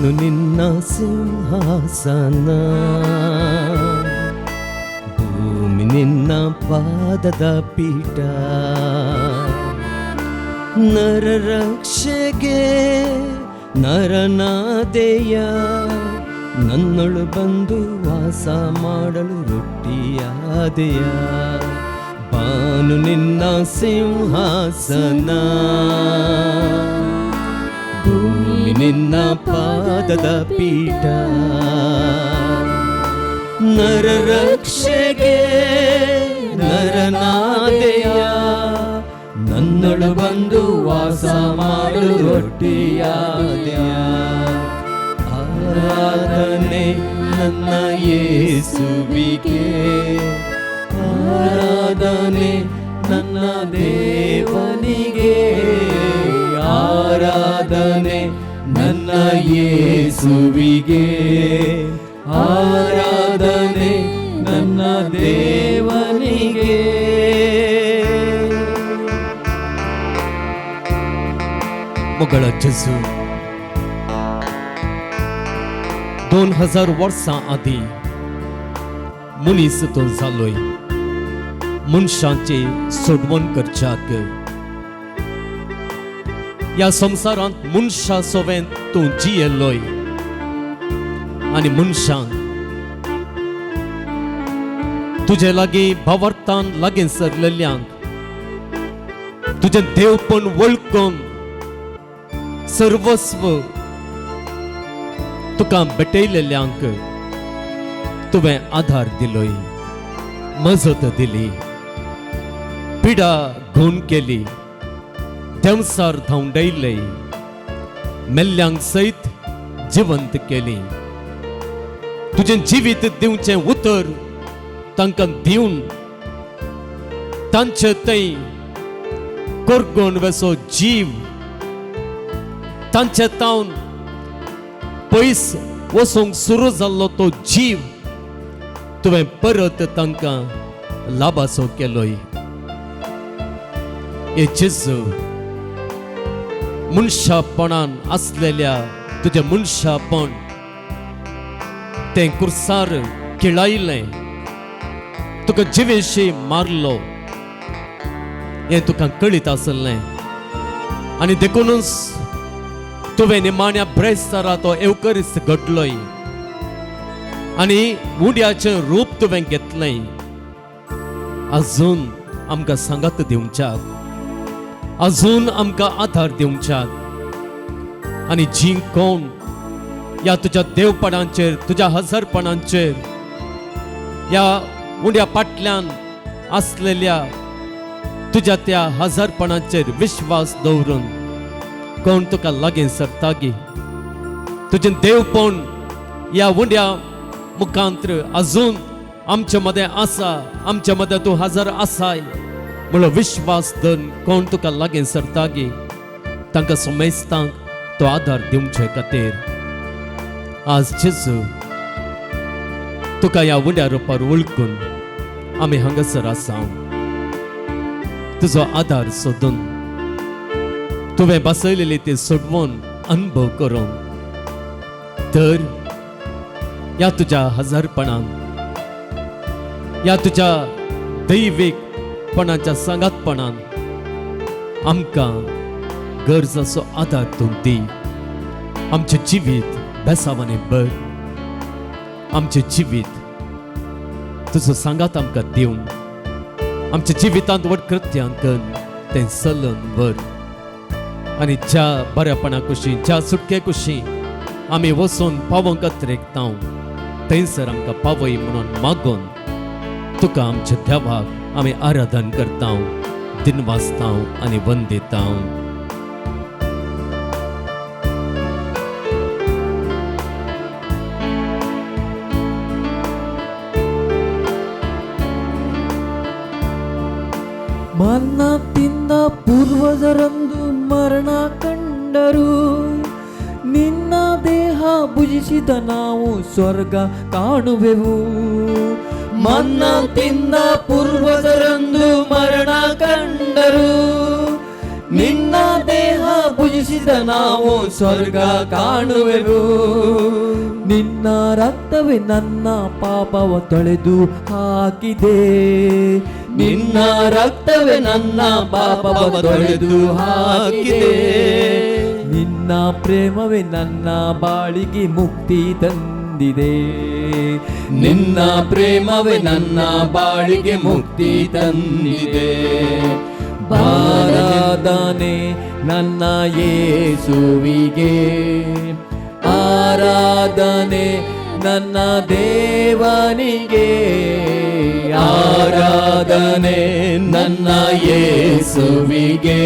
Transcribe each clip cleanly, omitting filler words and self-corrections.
ನಾನು ನಿನ್ನ ಸಿಂಹಾಸನ, ಭೂಮಿ ನಿನ್ನ ಪಾದದ ಪೀಠ. ನರರಕ್ಷೆಗೆ ನರನಾದೆಯ, ನನ್ನೊಳು ಬಂದು ವಾಸ ಮಾಡಲು ರೊಟ್ಟಿಯಾದೆಯ. ಬಾನು ನಿನ್ನ ಸಿಂಹಾಸನ, ಭೂಮಿ ನಿನ್ನ ಪಾದದ ಪೀಠ. ನರರಕ್ಷೆಗೆ ನರನಾದೆಯ, ನನ್ನೊಳು ಬಂದು ವಾಸ ಮಾಡಲು ರೊಟ್ಟಿಯಾದೆಯ. ಆರಾಧನೆ ನನ್ನ ಯೇಸುವಿಗೆ, ಆರಾಧನೆ ನನ್ನ ದೇವನಿಗೆ. ಆರಾಧನೆ ನನ್ನ ಯೇಸುವಿಗೆ, ಆರಾಧನೆ ನನ್ನ ದೇವನಿಗೆ. मुगळ जेजू 2000 वर्सां आदी मनीस तो जालोय मनशांचे सोडवण करच्याक. या संवसारांत मनशा सोवेन तूं जियेलोय आनी मनशांक तुजे लागीं भावार्थान लागीं सरलेल्यांक तुजें देवपण वळखून सर्वस्व तुका भेटयलेल्यांक तुवें आधार दिलोय, मजत दिली, पिडा घोण केली, देवसार धांवडयले, मेल्ल्यांक सयत जिवंत केली. तुजें जिवीत दिवचें उतर तांकां दिवन तांचे थंय कोरगोन वेसो जीव तांचे तावन पयस वचूंक सुरू जाल्लो तो जीव तुवें परत तांकां लाबासो केलोय. हे जेजू मनशापणान आसलेल्या तुजें मनशापण तें कुर्सार किळायलें, तुका जिवेशी मारलो हें तुका कळीत आसलें. आनी देखूनच तुवें निमाण्या ब्रेस्तारा तो एवकरिस्त घडलोय आनी उंड्याचें रूप तुवें घेतलें. अजून आमकां सांगात दिवच्याक, अजून आमकां आधार दिवच्याक. आनी जी कोण या तुज्या देवपणांचेर, तुज्या हजरपणांचेर, या उंड्या पाटल्यान आसलेल्या तुज्या त्या हजरपणांचेर विश्वास दवरून कोण तुका लागीं सरतागी तुजें देवपण या उंड्या मुखांतर अजून आमचे मदें आसा, आमचे मदें तूं हजर आसाय म्हणून विश्वास धरून कोण तुका लागीं सरतागी तांकां समेस्तांक तो आधार दिवचे खातीर आज जेजू तुका ह्या उंड्या रुपार वळखून आमी हांगासर आसा. तुजो आधार सोदून तुवें बसयलेली ती सोडवण अनुभव करून तर या तुज्या हजरपणान, या तुज्या दैवीकपणाच्या सांगातपणान आमकां गरजेचो आधार तूं दी. आमचें जिवीत बेसावानी भर, आमचें जिवीत तुजो सांगात आमकां दिवन आमच्या जिवितांत व्हड कृत्यां कर तें चलून व्हर. आनी ज्या बऱ्यापणा कुशीं, ज्या सुटके कुशीं आमी वचून पावोंक रेखतांव थंयसर आमकां पावय म्हणून मागून तुका आमच्या देवाक आमी आराधन करतांव, दिनवासतांव आनी वंदितांव. ಮನ್ನ ತಿಂದ ಪೂರ್ವಜರಂದು ಮರಣ ಕಂಡರು, ನಿನ್ನ ದೇಹ ಭುಜಿಸಿದ ನಾವು ಸ್ವರ್ಗ ಕಾಣುವೆವು. ಮನ್ನ ತಿಂದ ಪೂರ್ವಜರಂದು ಮರಣ ಕಂಡರು, ನಿನ್ನ ದೇಹ ಭುಜಿಸಿದ ಭುಜಿಸಿದ ನಾವು ಸ್ವರ್ಗ ಕಾಣುವೆವು. ನಿನ್ನ ರಕ್ತವೇ ನನ್ನ ಪಾಪವ ತೊಳೆದು ಹಾಕಿದೆ. ನಿನ್ನ ರಕ್ತವೇ ನನ್ನ ಪಾಪವ ತೊಳೆದು ಹಾಕಿದೆ. ನಿನ್ನ ಪ್ರೇಮವೇ ನನ್ನ ಬಾಳಿಗೆ ಮುಕ್ತಿ ತಂದಿದೆ. ನಿನ್ನ ಪ್ರೇಮವೇ ನನ್ನ ಬಾಳಿಗೆ ಮುಕ್ತಿ ತಂದಿದೆ. ಆರಾಧನೆ ನನ್ನ ಯೇಸುವಿಗೆ, ಆರಾಧನೆ ನನ್ನ ದೇವನಿಗೆ, ಆರಾಧನೆ ನನ್ನ ಯೇಸುವಿಗೆ,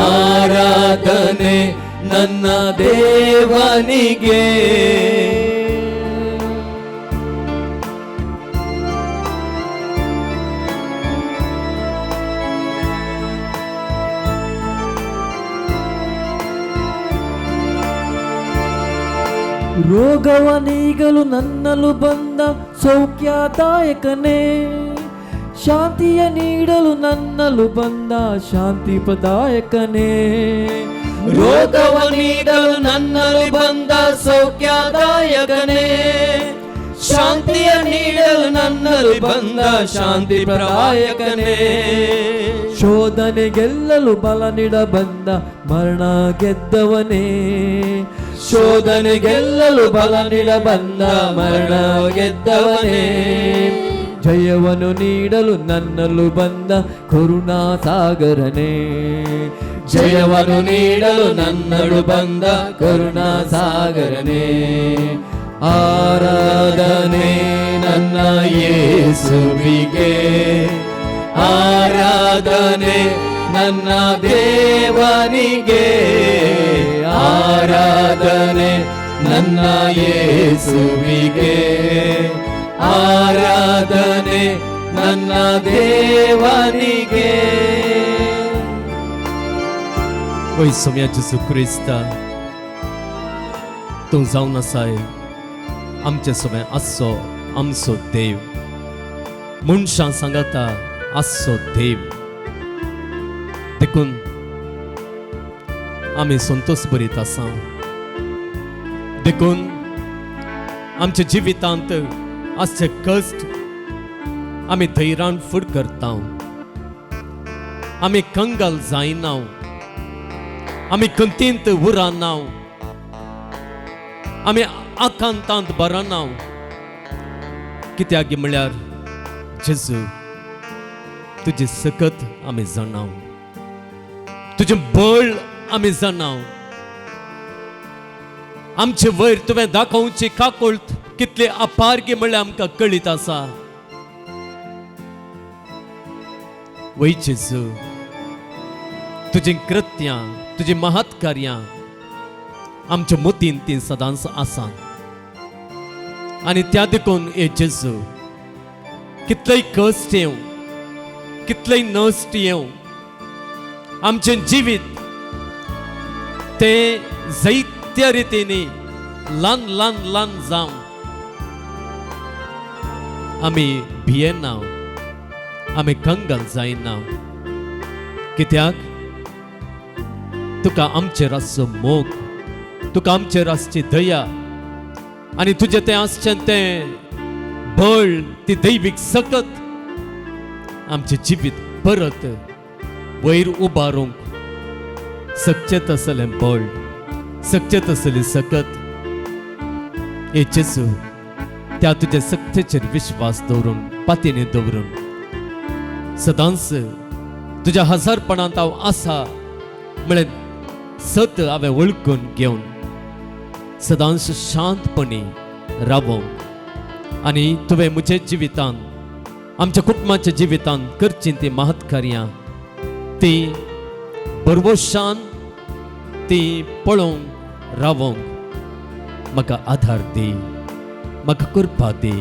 ಆರಾಧನೆ ನನ್ನ ದೇವನಿಗೆ. ರೋಗವ ನೀಗಲು ನನ್ನಲು ಬಂದ ಸೌಖ್ಯದಾಯಕನೇ, ಶಾಂತಿಯ ನೀಡಲು ನನ್ನಲು ಬಂದ ಶಾಂತಿ ಪ್ರದಾಯಕನೇ. ರೋಗವ ನೀಡಲು ನನ್ನಲು ಬಂದ ಸೌಖ್ಯದಾಯಕನೇ, ಶಾಂತಿಯ ನೀಡಲು ನನ್ನಲು ಬಂದ ಶಾಂತಿ ಪ್ರದಾಯಕನೇ. ಶೋಧನೆ ಗೆಲ್ಲಲು ಬಲ ನೀಡ ಬಂದ ಮರಣ ಗೆದ್ದವನೇ, ಶೋಧನೆ ಗೆಲ್ಲಲು ಬಲ ನೀಡ ಬಂದ ಮರಣ ಗೆದ್ದವನೇ. ಜಯವನ್ನು ನೀಡಲು ನನ್ನಲು ಬಂದ ಕರುಣಾ ಸಾಗರನೇ, ಜಯವನ್ನು ನೀಡಲು ನನ್ನಲು ಬಂದ ಕರುಣಾ ಸಾಗರನೇ. ಆರಾಧನೆ ನನ್ನ ಯೇಸುವಿಗೆ, ಆರಾಧನೆ ನನ್ನ ದೇವನಿಗೆ, ಆರಾಧನೆ ನನ್ನ ಯೇಸುವಿಗೆ, ಆರಾಧನೆ ನನ್ನ ದೇವನಿಗೆ. Oi, Somia Jesus Krista, तू जाऊ नसाय आमचे सोबे आसो आमचो देव. मनशां सांगता आसो देव, देखून आमी संतोष भरीत आसा. देखून आमच्या जिवितांत आसचे कश्ट आमी धैर्यान फुड करता. आमी कंगाल जायना, आमी कंतींत उरना, आमी आकांतांत बरना. कित्याक म्हळ्यार जेजू तुजी सकत आमी जाणाव, तुजें बळ आमी जाणाव. आमचे वयर तुवें दाखोवची काकोळट कितले अपारगी म्हळ्यार आमकां कळीत आसा. वय जेजू, तुजी कृत्यां, तुजी महत्कार्यां आमच्या मोतीन ती सदांच आसा. आनी त्या देखून ए जेजू, कितलेय कश्ट येवं, कितलेय नश्ट येवं, आमचें जिवीत ते जायत्या रितींनी ल्हान ल्हान ल्हान जावं आमी भियेना, आमी कंगाल जायना. कित्याक तुका आमचेर आसचो मोग, तुका आमचेर आसची दया, आनी तुजें तें आसचें तें बळ, ती दैवीक सकत आमचें जिवीत परत वयर उबारूंक सकचें तसलें बळ, सकचें तसली सकत. ए जेजू, त्या तुज्या सक्तेचेर विश्वास दवरून, पातयेनी दवरून सदांच तुज्या हजारपणांत हांव आसा म्हळ्यार सत हांवें वळखून घेवन सदांच शांतपणी रावोंक. आनी तुवें म्हज्या जिवितांत, आमच्या कुटुंबाच्या जिवितांत करचीं ती महत्कार्यां ती बरवशान ती पळोवंक रावोंक म्हाका आधार दी, म्हाका कृपा दी,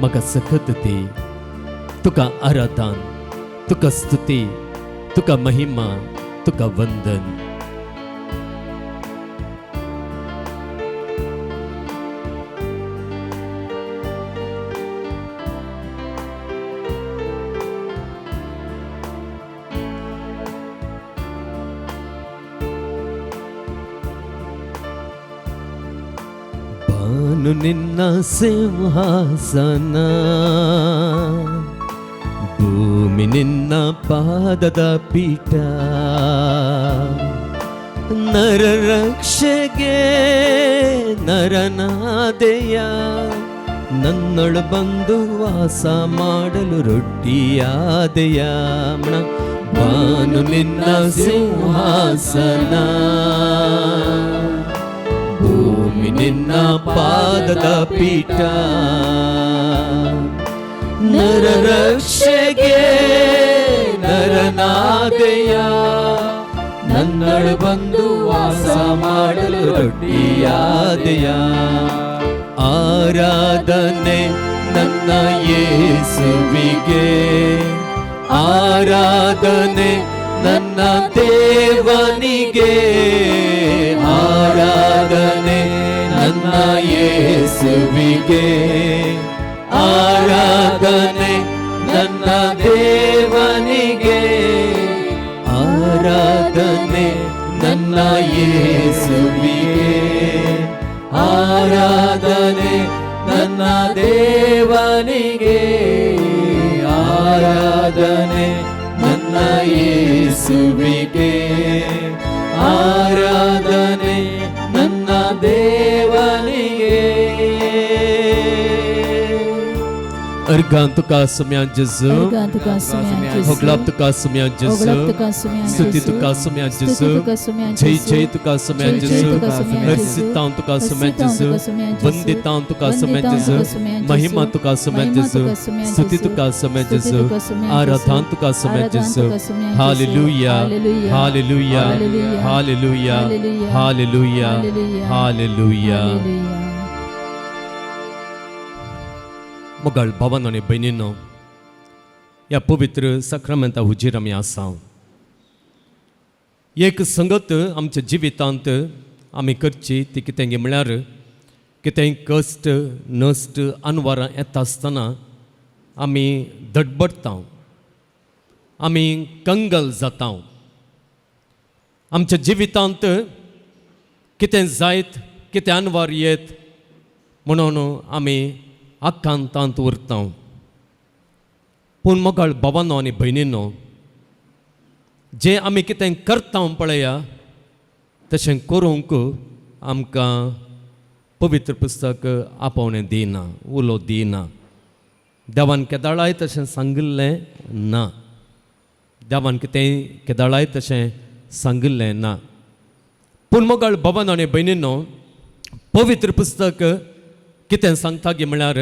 म्हाका सकत दी. तुका आराधन, तुका स्तुती, तुका महिमा, तुका वंदन. ನಾನು ನಿನ್ನ ಸಿಂಹಾಸನ, ಭೂಮಿ ನಿನ್ನ ಪಾದದ ಪೀಠ. ನರ ರಕ್ಷೆಗೆ ನರನಾದೆಯ, ನನ್ನೊಳು ಬಂದು ವಾಸ ಮಾಡಲು ರೊಟ್ಟಿಯಾದೆಯ. ಬಾನು ನಿನ್ನ ಸಿಂಹಾಸನ, ಭೂಮಿ ನಿನ್ನ ಪಾದದ ಪೀಠ. ನರ ರಕ್ಷೆಗೆ ನರನಾದೆಯ, ನನ್ನಳು ಬಂದು ವಾಸ ಮಾಡಲು ರೊಟ್ಟಿಯಾದೆಯ. ಆರಾಧನೆ ನನ್ನ ಯೇಸುವಿಗೆ, ಆರಾಧನೆ ನನ್ನ ದೇವನಿಗೆ, ಆರಾಧನೆ ನನ್ನ ಯೇಸುವಿಗೆ, ಆರಾಧನೆ ನನ್ನ ದೇವನಿಗೆ, ಆರಾಧನೆ ನನ್ನ ಯೇಸುವಿಗೆ, ಆರಾಧನೆ ನನ್ನ ದೇವನಿಗೆ, ಆರಾಧನೆ ನನ್ನ ಯೇಸುವಿಗೆ, ಆರಾಧನೆ ನನ್ನ ದೇವನಿಗೆ. अर्गांतु का समय जसु, होगलाप्तु का समय जसु, स्तुतितु का समय जसु, जय जयतु का समय जसु, हर्षितांतु का समय जसु, वंदितांतु का समय जसु, महिमांतु का समय जसु, स्तुतितु का समय जसु, आराधनांतु का समय जसु. Hallelujah, hallelujah, hallelujah, hallelujah, hallelujah. मोगाळ भावांनो आनी भयणींनो, ह्या पवित्र सक्रामेंता हुजीर आमी आसा. एक संगत आमच्या जिवितांत आमी करची ती कितें म्हळ्यार कितेंय कश्ट नश्ट अनवरां येता आसतना आमी धडबडटा, आमी कंगल जाता. आमच्या जिवितांत कितें जायत कितें अनवर येत म्हणून आमी आकांतांत उरता. पूण मोगाळ भावांनो आनी भयणींनो, जें आमी कितें करता पळया तशें करूंक आमकां पवित्र पुस्तक आपोवणें दिना, उलो दिना. देवान केदाळाय तशें सांगिल्लें ना, देवान कितेंय केदाळाय तशें सांगिल्लें ना. पूण मोगाळ भावांनो आनी भयणींनो, पवित्र पुस्तक कितें सांगता गे म्हळ्यार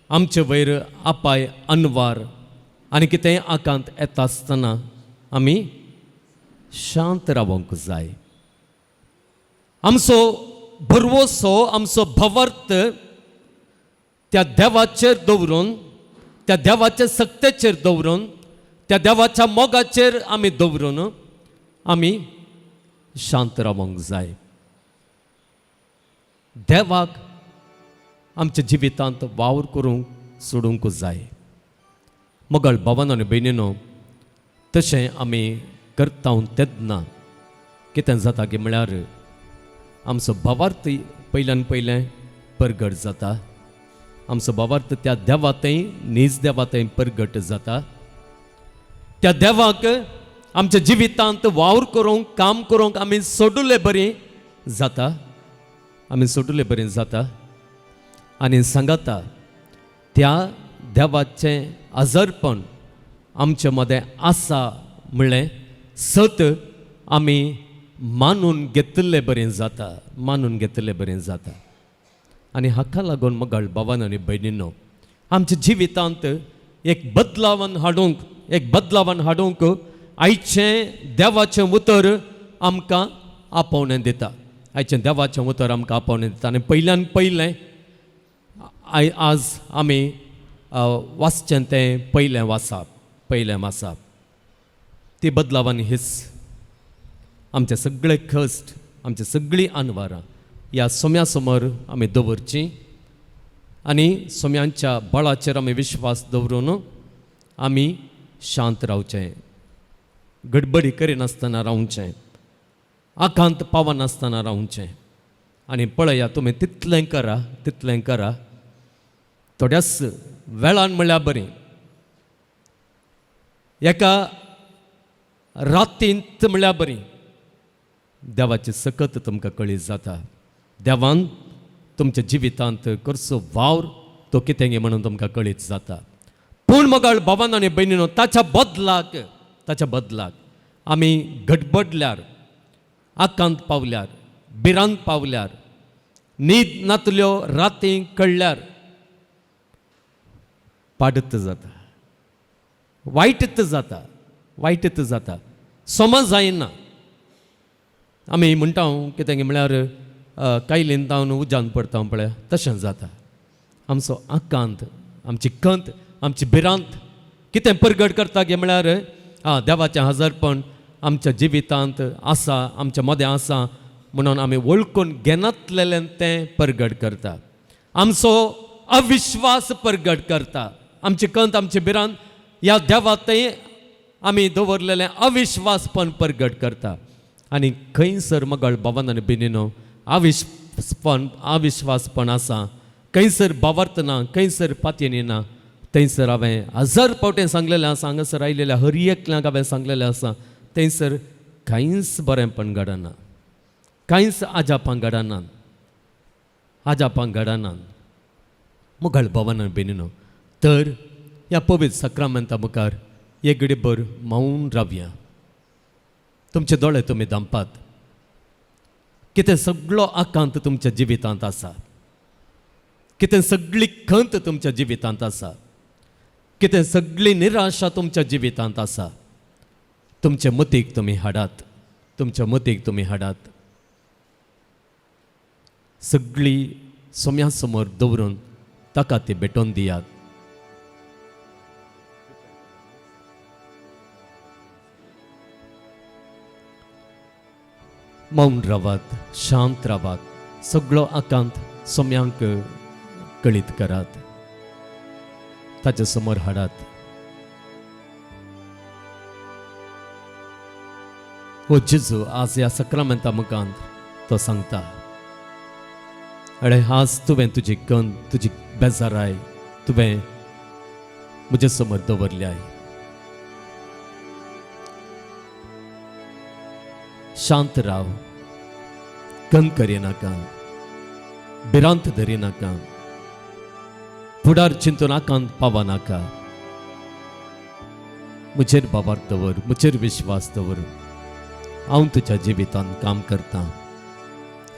आमचे वयर आपाय अनवार आनी कितेंय आकांत येता आसतना आमी शांत रावंक जाय. आमचो भरवोसो आमचो भवर्त त्या देवाचेर दवरून, त्या देवाच्या सक्तेचेर दवरून, त्या देवाच्या मोगाचेर आमी दवरून आमी शांत रावंक जाय. देवाक आमच्या जिवितांत वावर करूंक सोडूंक जाय. मोगाळ भावांनो आनी भयणींनो, तशें आमी करता तेन्ना कितें जाता गे म्हळ्यार आमचो भावार्थ पयल्यान पयलें परगट जाता. आमचो भावार्थ त्या देवातय नीज देवातय परगट जाता. त्या देवाक आमच्या जिवितांत वावर करूंक काम करूंक आमी सोडुले बरी जाता, आमी सोडुले बरी जाता. आनी सांगाता त्या देवाचें आजरपण आमच्या मदें आसा म्हणलें सत आमी मानून घेतले बरें जाता, मानून घेतले बरें जाता. आनी हाका लागून मोगाळ भावांनो आनी भयणींनो, आमच्या जिवितांत एक बदलावन हाडूंक आयचें देवाचें उतर आमकां आपोवणें दिता. आयचें देवाचें उतर आमकां आपोवणें दिता. आनी पयल्यान पयलें आज आमी वाचचें तें पयलें वाचप. ती बदलावन हीच आमचे सगळे कश्ट, आमची सगळीं अनवरां ह्या सोम्या समोर आमी दवरचीं आनी सोम्यांच्या बळाचेर आमी विश्वास दवरून आमी शांत रावचें, गडबडी करिनासतना रावचें, आकांत पावनासतना रावचें. आनी पळया तुमी तितलें करा थोड्याच वेळान म्हणल्यार बरें एका रातींत म्हणल्यार बरीं देवाची सकत तुमकां कळीत जाता देवान तुमच्या जिवितांत कसो वावर तो कितें गे म्हणून तुमकां कळीत जाता पूण मोगाळ भावान आनी भयणीनो ताच्या बदलाक आमी गडबडल्यार आकांत पावल्यार भिरांत पावल्यार न्हीद नातल्यो राती कळल्यार पाडत जाता वायटत जाता समज जायना आमी म्हणटा कितें म्हळ्यार कायलीन जावन उज्यान पडटा पळय तशें जाता आमचो आकांत आमची कंत आमची भिरांत कितें परगट करता गे म्हळ्यार देवाचें हजरपण आमच्या जिवितांत आसा आमच्या मदें आसा म्हणून आमी वळखून घेनातलेलें तें परगट करता आमचो अविश्वास परगट करता आमची कंत आमची भिरांत ह्या देवातय आमी दवरलेलें अविश्वासपण परगट करता आनी खंयसर मगळ भावान आनी भयणीनो अविश्वासपण आसा खंयसर भावार्थना खंयसर पातयेनी ना थंयसर हांवें 1000 फावटीं सांगलेलें आसा हांगासर आयिल्ल्या हर एकल्याक हांवें सांगलेलें आसा थंयसर कांयच बरेंपण घडना कांयच आजापां घडनात मुखार भावान आनी भयणीनो तर ह्या पवित्र सक्रामेंता मुखार एक घडीभर मौन रावया तुमचे दोळे तुमी दांपात कितें सगळो आकांत तुमच्या जिवितांत आसा कितें सगळी खंत तुमच्या जिवितांत आसा कितें सगळी निराशा तुमच्या जिवितांत आसा तुमच्या मतीक तुमी हाडात सगळी सोम्या समोर दवरून ताका ती भेटोवन दियात मौन रावात शांत रावात सगळो आकांत सोम्यांक कळीत करात ताच्या समोर हाडात हो जेजू आज ह्या सक्रामेंता मुखांत तो सांगता अरे आज तुवें तुजी कंत तुजी बेजाराय तुवें म्हजे समोर दवरल्याय शांत राव कंत करिनाका भिरांत धरिनाका फुडार चिंतून आकांत पावनाका म्हजेर बाबार दवर म्हजेर विश्वास दवर हांव तुज्या जिवितांत काम करता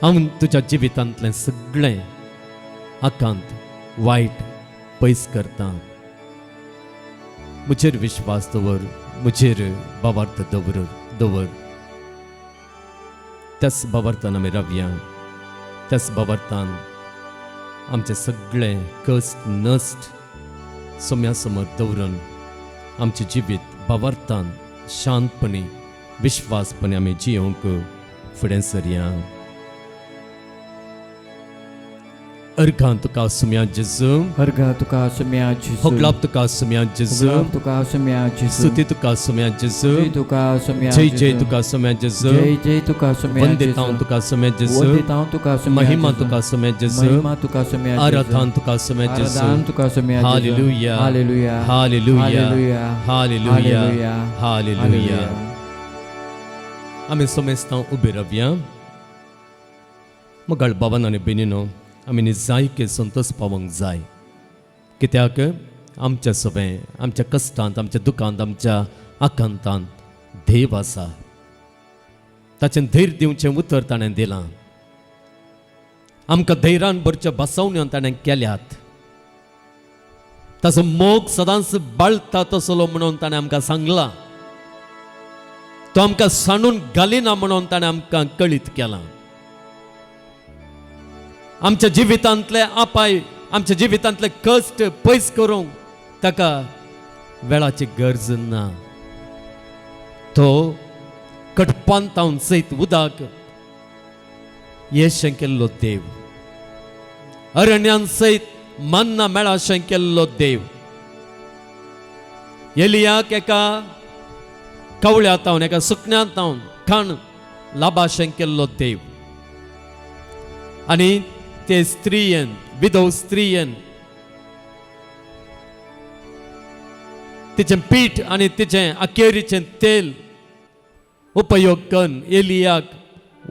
हांव तुज्या जिवितांतलें सगळें आकांत वायट पयस करता म्हजेर विश्वास दवर म्हजेर बाबार्थ दवर त्याच बाबार्थान आमी रावया त्याच बाबार्थान आमचे सगळे कश्ट नश्ट सोम्या समोर दवरून आमचे जिवीत बाबार्थान शांतपणी विश्वासपणे आमी जियोंक फुडें सरया अर्घां तुका सुम्या जेजू अर्घा तुका सुम्या जेजू होगलाप तुका सुम्या जेजू होगलाप तुका सुम्या जेजू स्तुती तुका सुम्या जेजू स्तुती तुका सुम्या जय जय जेजू तुका सुम्या जेजू जय जय तुका सुम्या वंदितां जेजू तुका सुम्या जेजू वंदितां तुका सुम्या महिमा जेजू तुका सुम्या जेजू महिमा तुका सुम्या जेजू आराधना तुका सुम्या जेजू आराधना तुका सुम्या जेजू hallelujah hallelujah hallelujah hallelujah hallelujah hallelujah आमी सोमेस्तां उबे रावया मगाळ बाबान आनी भयणीनो आमी निजायके संतोष पावंक जाय कित्याक आमच्या सगळें आमच्या कश्टांत आमच्या दुखांत आमच्या आकांतांत देव आसा ताचें धैर्य दिवचें उतर ताणें दिलां आमकां धैर्यान भरच्यो बसवण्यो ताणें केल्यात ताचो मोग सदांच बाळटा तसलो म्हणून ताणें आमकां सांगलां तो आमकां सांडून घालिना म्हणून ताणें आमकां कळीत केलां आमच्या जिवितांतले आपाय आमच्या जिवितांतले कश्ट पयस करूंक ताका वेळाची गरज ना तो कडपांतावन सयत उदक येशें केल्लो देव अरण्यान सयत मन्ना मेळाशें केल्लो देव एलियाक एका कवळ्यांत एका सुकण्यांत खाण लाभाशें केल्लो देव आणि ते स्त्रियेन विधव स्त्रियेन तिचें पीठ आणि तिचें अखेरीचें तेल उपयोग करून एलियाक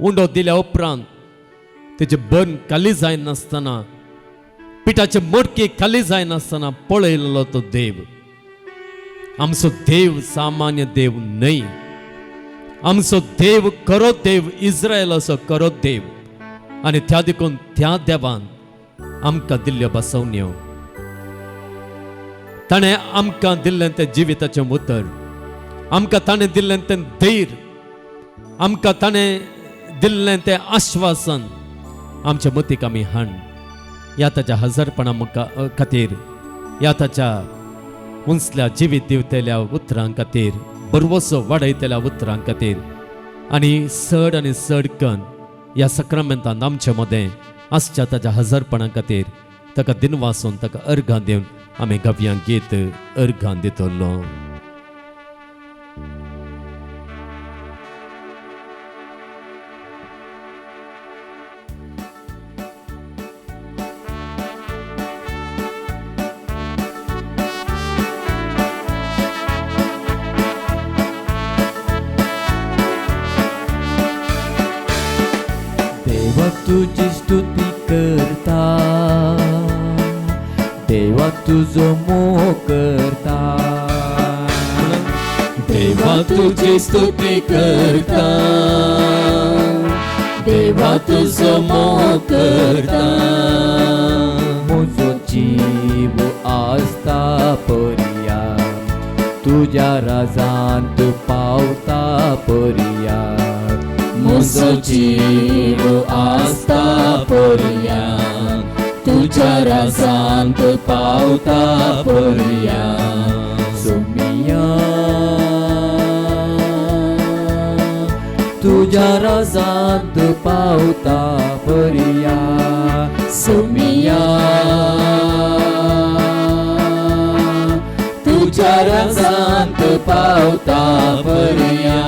उंडो दिल्या उपरांत तिचे बन खाली जायनासतना पिठाचे मडकी खाली जायनासतना पळयलो तो देव. आमचो देव सामान्य देव न्हय. आमचो देव खरो देव, इस्रायलाचो खरो देव. आणि त्या देखून त्या देवान आमकां दिल्ल्यो बसवण्यो. ताणें आमकां दिल्लें तें जिविताचें उतर, आमकां ताणें दिल्लें तें धैर्य, आमकां ताणें दिल्लें तें आश्वासन आमच्या मतीक आमी हाड. या ताच्या हजरपणा खातीर, या ताच्या उंचल्या जिवीत दिवतेल्या उतरां खातीर, बरवसो वाडयतेल्या उतरां खातीर आनी चड करून या सक्रामेंतान आमचे मदें आसच्या ताच्या हजरपणा खातीर ताका दिनवासून ताका अर्घां दिवन आमी गव्यां गीत अर्घां दितलो. देवा तुझी स्तुती करता, देवा तुझो मोह करता, देवा तुझी स्तुती करता, देवा तुझो मोह करता. म्हजो जीव आसता पर्या, तुझ्या राजांत पावता पर्या. म्हजो जीव आसता पर्या, तुझ्या राजांत पावता पर्या. सोमिया तुझ्या राजांत पावता पर्या. सोमिया तुझ्या राजांत पावता पर्या.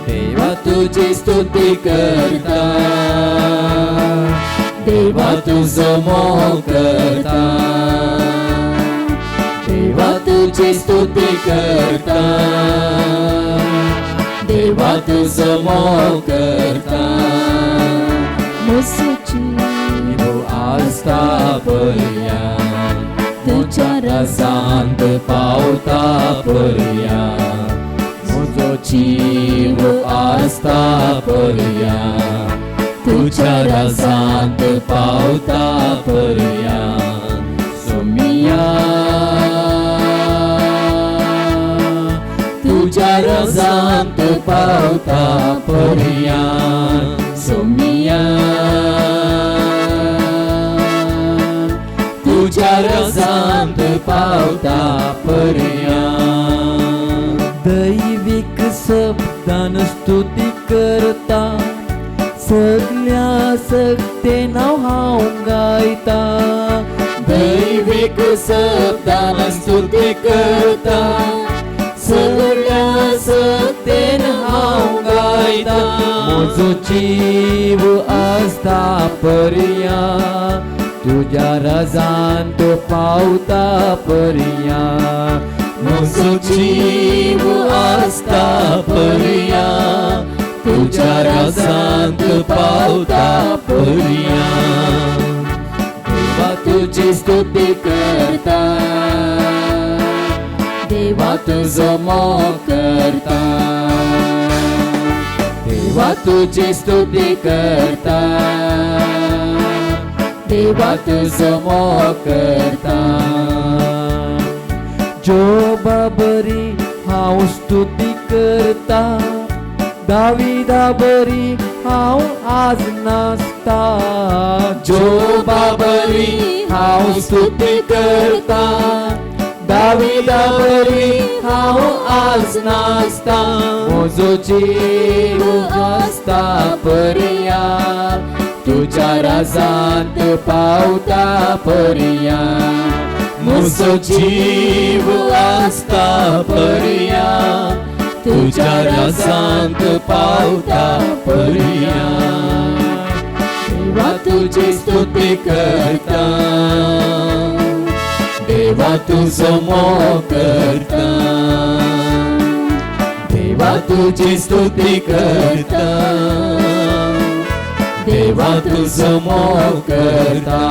देवा तुझी स्तुती करता, देवा तुझो मोह करता, देवा तुझी स्तुती करता, देवा तुझो मोह करता. म्हजो जीव आसता पर्या, तुझ्या राजांत पावता पर्या. म्हजो जीव आसता पर्या, तुझ्या राजांत पावता पर्या. सोमिया तुझ्या राजांत पावता पर्या. सोमिया तुझ्या राजांत पावता पर्या. दैविक शब्दान स्तुती करता, सगळ्या सक्तेन हांव गायता. दैविक शब्दान स्तुती करता, सगळ्या सक्तेन हांव गायता. म्हजो जीव आसता पर्या, तुझ्या राजांत पावता पर्या. म्हजो जीव आसता पर्या, तुझ्या राजांत पावता पर्या. देवा तुझी स्तुती करता, देवा तुझो मोह करता, देवा तुझी स्तुती करता, देवा तुझो मोह करता. जोबा बरी हांव स्तुती करता, दाविदा बरी हांव आज नाचता. जोबा बरी हांव स्तुती करता, दाविदा बरी हांव आज नाचता. म्हजो जीव आसता पर्या, तुझ्या राजांत पावता पर्या. म्हजो जीव आसता पर्या, तुझ्या राजांत पावता पर्या. देवा तुझी स्तुती करता, देवा तुझं मोह करता, देवा तुझी स्तुती करता, देवा तुझं मोह करता.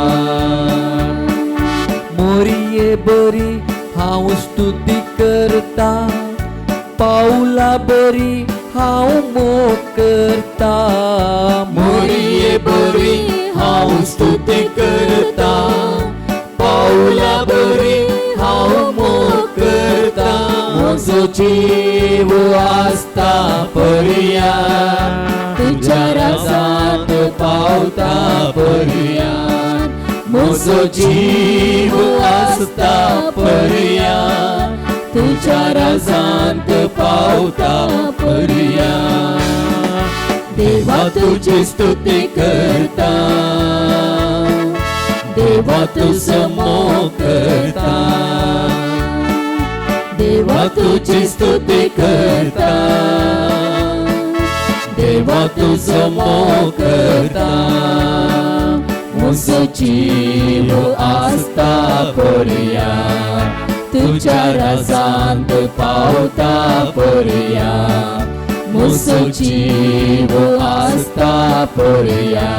मोरिये बरी हांव स्तुती करता, पाऊला बरी हांव मोह करता. मोरिये बरी हांव स्तुती करता, पाऊला बरी हांव मोह करता. म्हजो जीव आसता पर्या, तुझ्या राजांत पावता पर्या. म्हजो जीव आसता पर्या, तुझ्या राजांत पावता पर्या. देवा तुझी स्तुती करता, देवा तुझं मोह करता, देवा तुझी स्तुती करता, देवा तुझं मोह करता. म्हजो जीव आसता पर्या, तुझ्या राजांत पावता पर्या. म्हजो जीव आसता पर्या,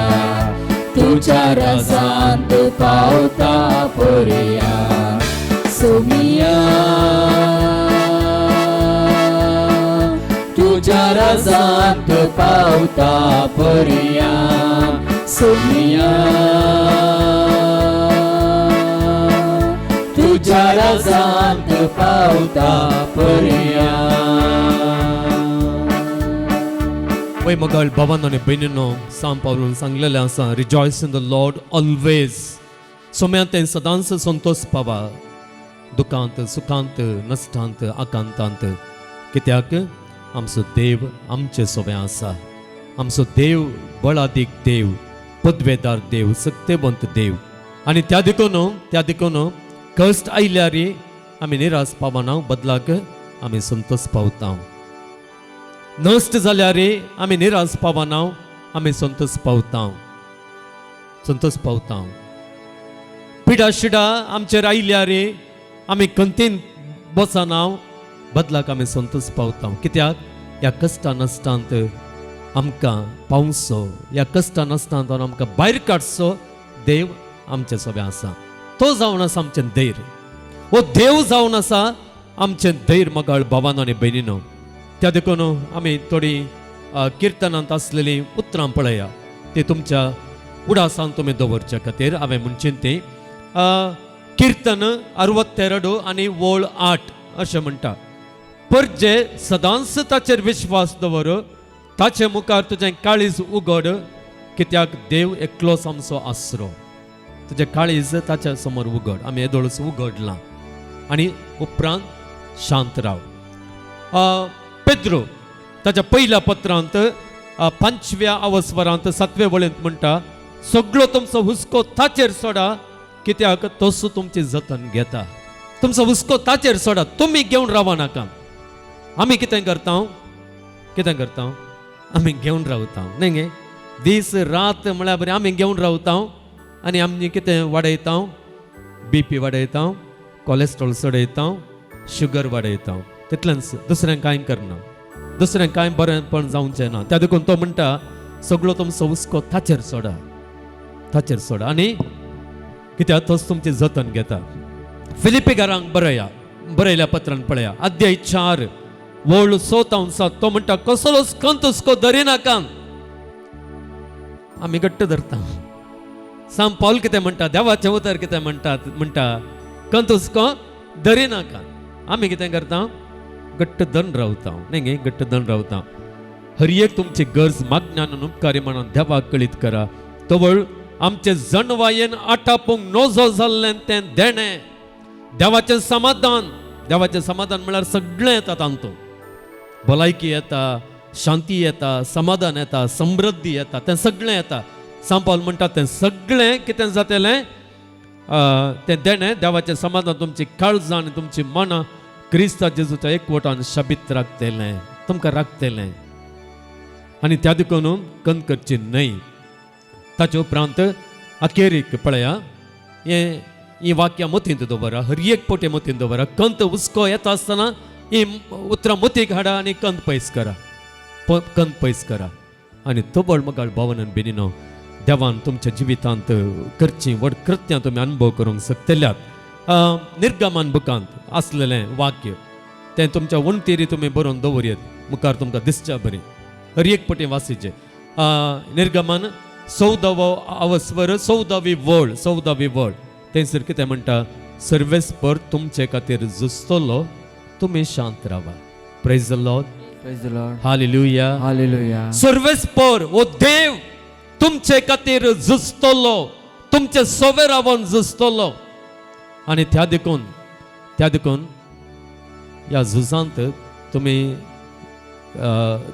तुझ्या राजांत पावता पर्या. सोमिया तुझ्या राजांत पावता पर्या. सोमिया तुझ्या राजांत पावता पर्या. वय मोगाळ भावांनो आनी भयणींनो, सांत पावलान सांगलेलें आसा, rejoice in the Lord always. सोम्या तें सदांच संतोष पावा, दुखांत सुखांत नश्टांत आकांतांत. कित्याक आमचो देव आमचे सोबे आसा. आमचो देव बळादीक देव, पदवेदार देव, सत्यवंत देव. आनी त्या देखून कश्ट आयल्यार आमी निराश पावना, बदलाक आमी संतोष पावता. नश्ट जाल्यार आमी निराश पावना, आमी संतोष पावता. संतोष पावता. पिडा शिडा आमचेर आयल्यार आमी खंतीन बसना, बदलाक आमी संतोष पावता. कित्याक ह्या कश्टा नश्टांत आमकां पावसो, ह्या कश्टा नश्टांत आमकां भायर काडचो देव आमचे सोबे आसा. तो जावन आसा आमचें धैर्य. हो देव जावन आसा आमचें धैर्य. मोगाळ भावांनो आनी भयणींनो, त्या देखून आमी थोडी किर्तनांत आसलेलीं उतरां पळया. ती तुमच्या उडासान तुमी दवरच्या खातीर हांवें म्हणचें तें किर्तन 62 आनी वोळ 8 अशें म्हणटा. पर जे सदांच ताचेर विश्वास दवर, ताचे मुखार तुजें काळीज उगड, कित्याक देव एकलोच आमचो आसरो. तुजें काळीज ताच्या समोर उगड. आमी येदोळच उगडलां आनी उपरांत शांत राव. पेद्रो ताच्या पयल्या पत्रांत 5व्या अवस्वरांत 7वे वळेंत म्हणटा, सगळो तुमचो हुस्को ताचेर सोडा, कित्याक तोच तुमची जतन घेता. तुमचो हुस्को ताचेर सोडा, तुमी घेवन रावा नाका. आमी कितें करता? आमी घेवन रावता न्ही गे. दीस रात म्हळ्यार बरें आमी घेवन रावता आनी आमी कितें वाडयता? BP वाडयता, कोलेस्ट्रॉल चडयता, शुगर वाडयता. तितलेंच, दुसरें कांय करना. दुसरें कांय बरेंपण जावचें ना. त्या देखून तो म्हणटा, सगळो तुमचो हुस्को ताचेर सोडा आनी कित्याक तोच तुमची जतन घेता. फिलिपिकारांक बरयल्या पत्रांत पळया, अध्याय 4 वोळ 7 तो म्हणटा, कसलोच कंत हुस्को धरिनाका. आमी घट्ट धरता. सांत पाऊल कितें म्हणटा, देवाचें उतर कितें म्हणटा, कंत हुस्को धरिनाका. आमी कितें करता? घट्ट धरून रावता न्ही गे, घट्ट धरून रावता. हर एक तुमची गरज मागण्यान उपकारी म्हणून देवाक कळीत करा. तवळ आमचे जणवायेन आटापूंक नोजो जाल्लें तें देणें. देवाचें समाधान म्हळ्यार सगळें येता तांतूं. भलायकी येता, शांती येता, समाधान येता, समृद्धी येता, तें सगळें येता. सांत पाऊल म्हणटा तें सगळें कितें जातलें? तें देणें, देवाचें समाधान तुमची काळजां आनी तुमची मनां क्रिस्ता जेजूच्या एकवटान शाबीत राखतलें, तुमकां राखतलें. आनी त्या देखून कंत करची न्हय. ताचे उपरांत अखेरीक पळया ही वाक्यां मतींत दवरा हर एक पोटे मतींत दवरा कंत हुस्को येता आसतना ही उतरां मतीक हाडा आनी कंत पयस करा कंत पयस करा आनी तोबळ मगाळ भावनान बेनिनो देवान तुमच्या जिवितांत करची व्हड कृत्यां तुमी अनुभव करूंक शकतल्यात निर्गमान बुकांत आसलेलें वाक्य तें तुमच्या वणटेरी तुमी बरोवन दवरयत मुखार तुमकां दिसच्या बरें हर एक पटी वासीचें निर्गमन 14वी वळ थंयसर कितें म्हणटा सर्वेस्पर तुमचे खातीर झुजतलो तुमी शांत रावा praise the Lord Praise the Lord. Hallelujah Hallelujah. सर्वेस्पर ओ देव तुमचे खातीर झुजतलो तुमचे सोबे रावन झुजतलो आनी त्या देखून ह्या झुजांत तुमी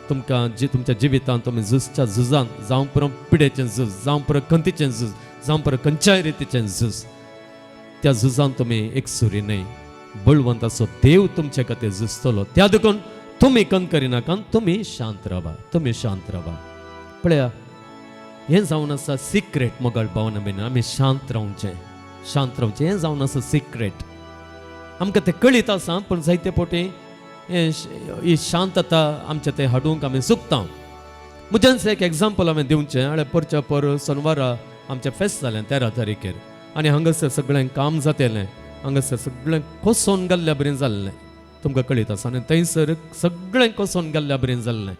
तुमकां जी तुमच्या जिवितांत तुमी झुजच्या झुजांत जावं पुरो पिडेचें झूज जावं पुरो कंतीचें झूज जावं पुरो खंयच्याय रितीचें झूज त्या झुजांत तुमी एक सुरी न्हय बळवंत असो देव तुमचे खातीर झुजतलो त्या देखून तुमी कंत करिनाका तुमी शांत रावा पळया हें जावन आसा सिक्रेट मोगाळ भावना बीन आमी शांत रावचें हें जावन आसा सिक्रेट आमकां तें कळीत आसा पूण जायते फावटी ही शांतता आमचे ते हाडूंक आमी चुकता म्हज्यान एक एग्जाम्पल हांवें दिवचें आळे परच्या पर शेनवारा आमचें फेस्त जालें 13 तारीखेर आनी हांगासर सगळें काम जातेलें हांगासर सगळें कोसोन घाल्ल्या बरें जाल्लें तुमकां कळीत आसा आनी थंयसर सगळें कोसोन घाल्ल्या बरें जाल्लें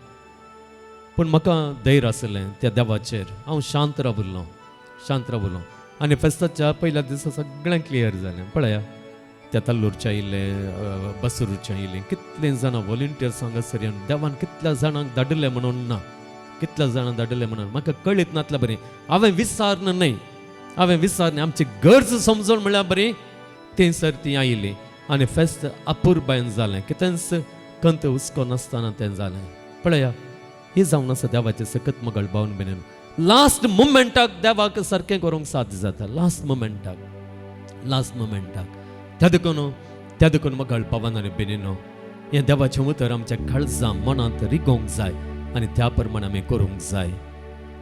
पूण म्हाका धैर्य आसलें त्या देवाचेर हांव शांत रावुल्लो आनी फेस्ताच्या पयल्या दिसा सगळें क्लियर जालें पळया त्या ताल्लूरचे आयिल्ले बसरूचे आयिल्ले कितले जाणां वॉलंटियर्स हांगासर येवन देवान कितल्या जाणांक धाडले म्हणून ना म्हाका कळीत नातलें बरें हांवें विचारना आमची गरज समजून म्हळ्यार बरी थंयसर ती आयिल्ली आनी फेस्त अपुर्बायन जालें कितेंच कंत हुस्को नासतना तें जालें पळया ही जावन आसा देवाचे सकत मगळ भावन बीन लास्ट मुमेंटाक देवाक सारकें करूंक साध्य जाता लास्ट मुमेंटाक त्या देखून मगळ भावनांनी बेनिनो हें देवाचें उतर आमच्या काळजां मनांत रिगोवंक जाय आनी त्या प्रमाणे आमी करूंक जाय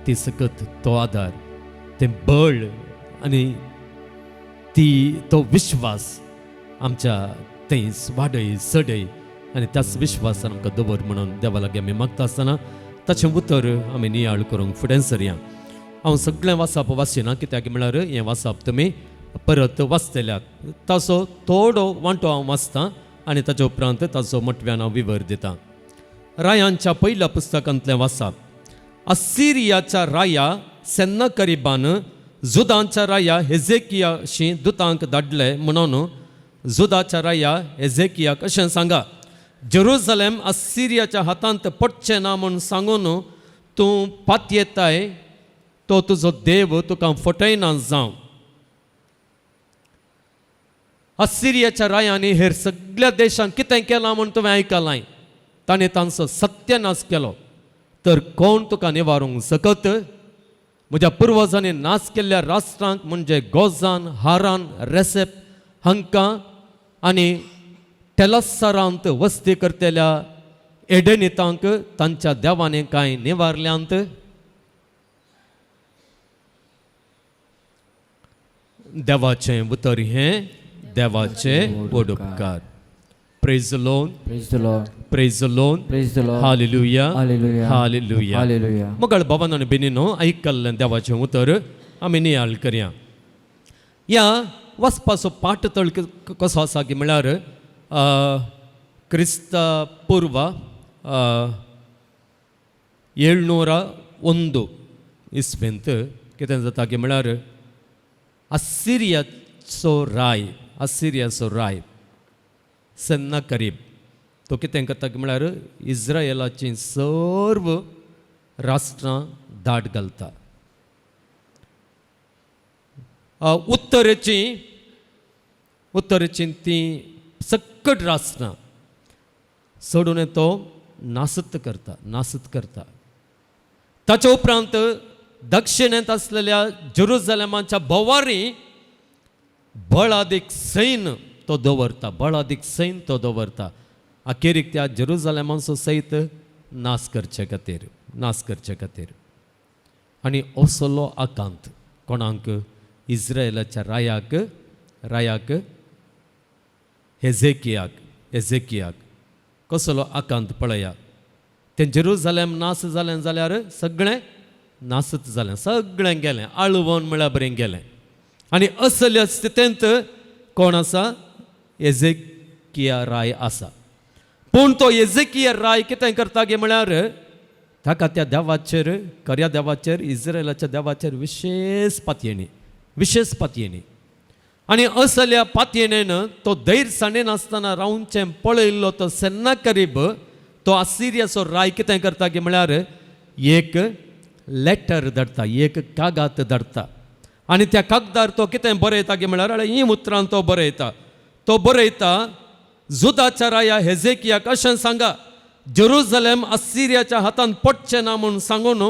ती सकत तो आदार तें बळ आनी तो विश्वास आमच्या थंयच वाडय चडय आनी त्याच विश्वासान आमकां दवर म्हणून देवा लागीं आमी मागता आसतना ताचें उतर आमी नियाळ करूंक फुडें सरया हांव सगळें वाचप वाचिना कित्याक म्हळ्यार हें वाचप तुमी परत वाचतल्यात ताचो थोडो वांटो हांव वाचतां आनी ताचे उपरांत ताचो मोठव्यान हांव विवर दितां रायांच्या पयल्या पुस्तकांतलें वाचप असिरियाच्या राया सेन्नाकरीबान जुदांच्या राया हेजेकियाशी दुतांक धाडले म्हणून जुदाच्या राया हेजेकियाक अशें सांगा जेरुसलेम असिरियाच्या हातांत पडचें ना म्हूण सांगून तूं पातयेताय तो तुजो देव तुका फटयना जावं असिरियाच्या रायांनी हेर सगळ्या देशांक कितें केलां म्हूण तुवें आयकलां ताणें तांचो सत्यानाश केलो तर कोण तुका निवारूंक सकत म्हज्या पुर्वजांनी नाश केल्ल्या राष्ट्रांक म्हणजे गोजान हारान रेसेप हांकां आनी टेलस्सारांत वस्ती करतेल्या एडेनितांक तांच्या देवांनी कांय निवारल्यांत देवाचें उतर हें देवाचे उपकार प्रेज द लॉर्ड हालेलुया मगळ भवनान बेनिनो आयकल्लें देवाचें उतर आमी नियाळ करया ह्या वचपाचो पाठ तळ कसो आसा की म्हळ्यार क्रिस्ता पूर्व 701 इस्वेंत कितें जाता की म्हळ्यार असिरियाचो राय सेन्नाकरीब तो कितें करता की म्हळ्यार इस्रायेलाची सर्व राष्ट्रां धाड घालता उत्तरेची ती सकट राष्ट्रां सोडून तो नासत करता ताचे उपरांत दक्षिणेंत आसलेल्या जेरुसलेमाच्या भोंवारी बळादीक सैन्य तो दवरता अखेरीक त्या जेरुसलेमाचो सैत नाश करचे खातीर आनी असलो आकांत कोणाक इस्रायलाच्या रायाक हेजेकियाक कसलो आकांत पळया. तें जेरुसलेम नास जालें जाल्यार सगळें नासत जालें, सगळें गेलें, आळवण म्हळ्यार बरें गेलें. आनी असल्या स्थितींत कोण आसा? हेजेकिया राय आसा. पूण तो हेजेकिया राय कितें करता गे म्हळ्यार ताका त्या देवाचेर, खऱ्या देवाचेर, इस्रायलाच्या देवाचेर विशेष पातयेणी आनी असल्या पातयेणेन तो धैर्यसाणेन नासतना रावचें पळयल्लो तो सेनाकरीब, तो आसिरियाचो राय कितें करता की म्हळ्यार एक लेटर धाडटा, एक कागात धाडटा. आनी त्या कागदार तो कितें बरयता की म्हळ्यार ही उतरां तो बरयता जुदाच्या राया हेजेकियाक अशें सांगा, जेरुसलेम आसिरियाच्या हातान पडचें ना म्हूण सांगून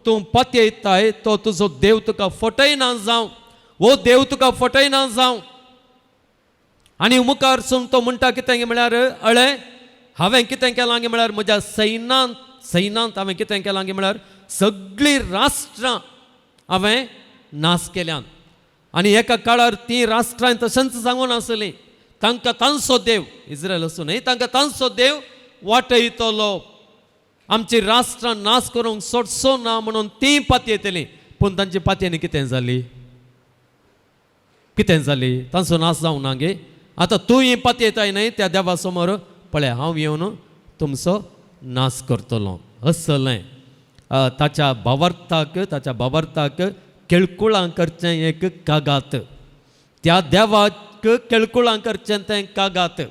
तूं पातयताय, तो तुजो देव तुका फटयना जावं, वो देव तुका फटयना जावं. आनी मुखारसून तो म्हणटा कितें म्हळ्यार हांवें कितें केलां गे म्हळ्यार म्हज्या सैनांत हांवें कितें केलां गे म्हळ्यार सगळीं राष्ट्रां हांवें नास केल्यान. आनी एका काळार ती राष्ट्रां तशेंच सांगून आसलीं, तांकां तांचो देव, इस्रायल आसूं न्हय, तांकां तांचो देव वाटयतलो, आमची राष्ट्रां नास करूंक सोडचो ना म्हणून ती पातयतलीं. पूण तांची पातयेणी कितें जाली? तांचो नास जावं ना गे. आतां तूं ही पातयताय न्हय त्या देवा समोर, पळय हांव येवन तुमचो नास करतलो. असलें ताच्या भावार्थाक केळकुळां करचें एक कागात, त्या देवाक केळकुळां करचें तें कागात,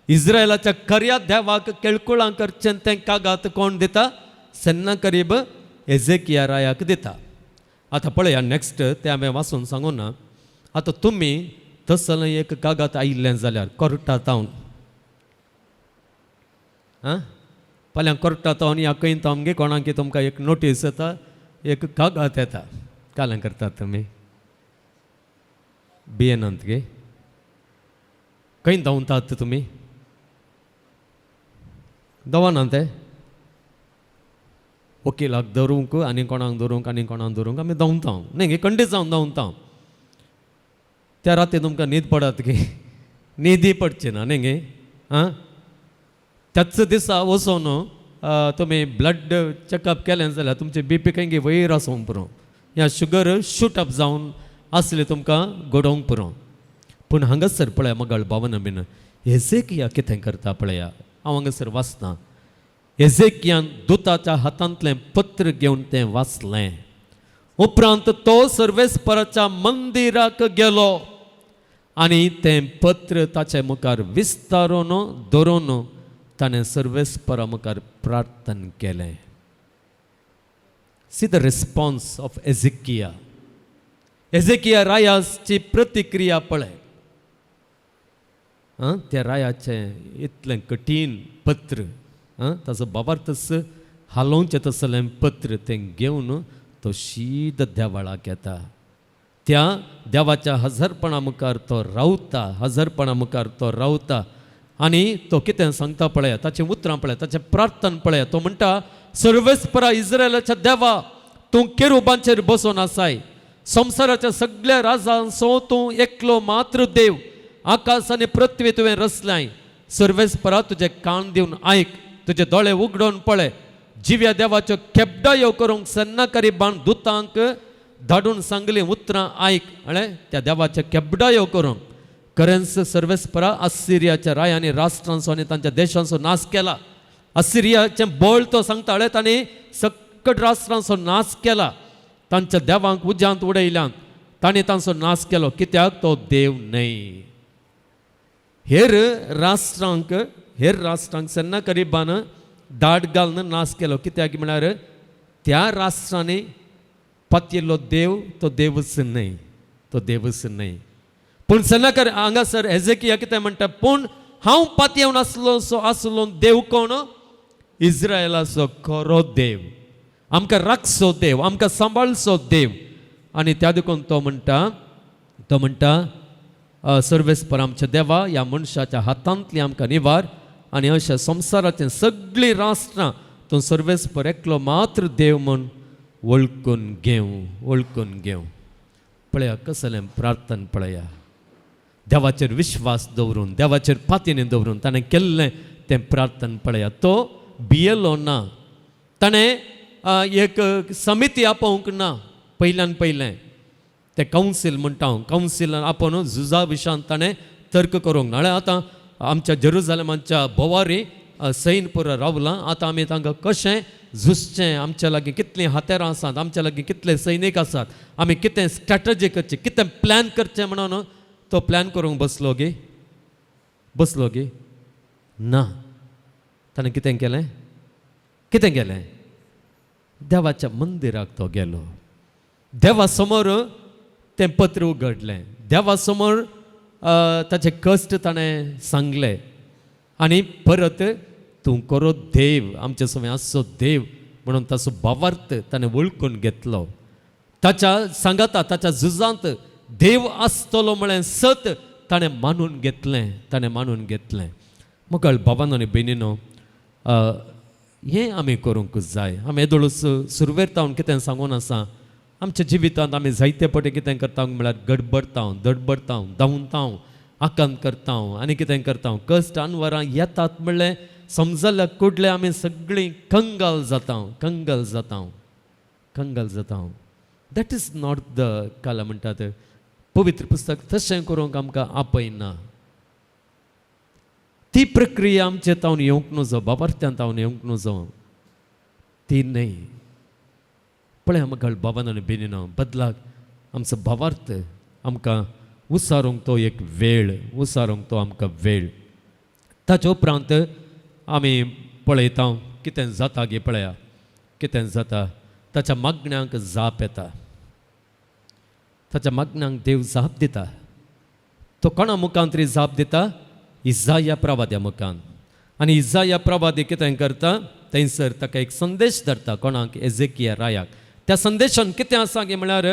इस्रायलाच्या खऱ्या देवाक केळकुळां करचें तें कागात कोण दिता? सेनाकरीब हेजेकिया रायाक दिता. आतां पळया नेक्स्ट तें हांवें वाचून सांगूं ना. आतां तुमी तसलें एक कागात आयिल्लें जाल्यार कोर्टांत फाल्यां कोर्टांत या खंयत आमगे कोणाक तुमकां एक नोटीस येता, एक कागात येता, काल्यां करतात तुमी बियेनांत गे खंय धांवतात तुमी? दवरना ते वकिलाक धरूंक आनी कोणाक धरूंक आमी धांवता न्ही गे, खंडीत जावन धांवता. त्या राती तुमकां न्हीद पडत गे? न्हिदी पडची ना न्ही गे. त्याच दिसा वचून तुमी ब्लड चॅकअप केलें जाल्यार तुमचें BP खंय गे वयर आसूंक पुरो, या शुगर शूट अप जावन आसले तुमकां घडोवंक पुरो. पूण हांगासर पळया मगाळ भावना बीन हेजेकिया कितें करता पळया. हांव हांगासर वाचता. हेजेकियान दुताच्या हातांतलें पत्र घेवन तें वाचलें. उपरांत तो सर्वेस्पराच्या मंदिराक गेलो आनी तें पत्र ताचे मुखार विस्तारून धरून ताणें सर्वेस्परा मुखार प्रार्थना केलें. सी द रिस्पॉन्स ऑफ हेजेकिया रायाची प्रतिक्रिया पळय. त्या रायाचें इतलें कठीण पत्र, ताचो बाबार्थस हालोवचें तसलें पत्र तें घेवन तो शीद देवाळाक येता. त्या देवाच्या हजरपणा मुखार तो रावता, आनी तो कितें सांगता पळया, ताचें उतरां पळया, ताचें प्रार्थना पळया. तो म्हणटा, सर्वेस्परा इस्रायलाच्या देवा, तूं केरुबांचेर बसून आसाय, संवसाराच्या सगळ्या राजांचो तूं एकलो मात्र देव, आकाश आनी पृथ्वी तुवें रचलाय. सर्वेस्परा तुजें कान दिवन आयक, तुजे दोळे उगडोवन पळय. जिव्या देवाच्यो केबडायो करूंक सेनाकरीबान दुतांक धाडून सांगलीं उतरां आयक. त्या देवाच्या केबडायो करूंक खरेंच सर्वेस्परा आसिरियाच्या रायांनी राष्ट्रांचो आनी तांच्या देशांचो नाश केला. आसिरियाचें बळ तो सांगता तांणी सकट राष्ट्रांचो नाश केला. तांच्या देवांक उज्यांत उडयल्यान तांणी तांचो नाश केलो, कित्याक तो देव न्हय. हेर राष्ट्रांक सेनाकरीबान दाट घालून नाश केलो, कित्याक म्हळ्यार त्या राष्ट्रांनी पातयिल्लो देव तो देवच न्हय. पूण हांगासर हेजेकिया कितें म्हणटा, पूण हांव पातयेवन आसलो देव कोण? इस्रायलाचो खरो देव, आमकां राखचो देव, आमकां सांबाळचो देव. आनी त्या देखून तो म्हणटा सर्वेस्पर आमच्या देवा, ह्या मनशाच्या हातांतली आमकां निवार, आनी अशा संवसाराचें सगळीं राष्ट्रां तूं सर्वेस्पर एकलो मात्र देव म्हूण वळखून घेऊ पळया कसलें प्रार्थना पळया देवाचेर विश्वास दवरून देवाचेर फातीने दवरून ताणें केल्लें तें प्रार्थना पळया तो भियेलो ना ताणें एक समिती आपोवंक ना पयल्यान पयलें तें कावन्सील म्हणटा हांव कावन्सिलान आपोवन झुजा विशांत ताणें तर्क करूंक ना म्हळ्यार आतां आमच्या जेरुजालेमाच्या बोवारी सैन पुरो रावलां आतां आमी तांकां कशें झुजचें आमच्या लागीं कितलीं हातेरां आसात आमच्या लागीं कितले सैनीक आसात आमी कितें स्ट्रॅटजी करचें कितें प्लॅन करचें म्हणून तो प्लॅन करूंक बसलो गे ना ताणें कितें केलें देवाच्या मंदिराक तो गेलो देवा समोर तें पत्र उगडलें देवा समोर ताचे कश्ट ताणें सांगले आनी परत तूं करो देव आमचे सवय आसचो देव म्हणून ताचो भावार्थ ताणें वळखून घेतलो ताच्या सांगाता ताच्या झुजांत देव आसतलो म्हळें सत ताणें मानून घेतलें मुखार भावांनो आनी भयणीनो हें आमी करूंक जाय आमी येदोळूच सुरवेर हांव कितें सांगून आसा आमच्या जिवितांत आमी जायते फावटी कितें करता म्हळ्यार गडबडता धडबडता धांवता आकांत करता आनी कितें करता कश्ट अनवरां येतात म्हणलें समजल्या कुडले आमी सगळीं कंगाल जाता दॅट इज नॉट द काला म्हणटात पवित्र पुस्तक तशें करूंक आमकां आपयना ती प्रक्रिया आमचे तावन येवंक नजो बाबार्थ्यान तावन येवंक नजो ती न्हय पळय आमकां बाबान आनी बेनीनो बदलाक आमचो भावार्थ आमकां उसारूंक तो एक वेळ आमकां वेळ ताचे उपरांत आमी पळयता कितें जाता गे पळया कितें जाता ताच्या मागण्यांक जाप येता ताच्या मागण्यांक देव जाप दिता तो कोणा मुखान तरी जाप दिता इजाया प्रवाद्या मुखान आनी इजाया प्रवादी कितें करता थंयसर ताका एक संदेश धरता कोणाक एजेकिया रायाक त्या संदेशान कितें आसा गे म्हळ्यार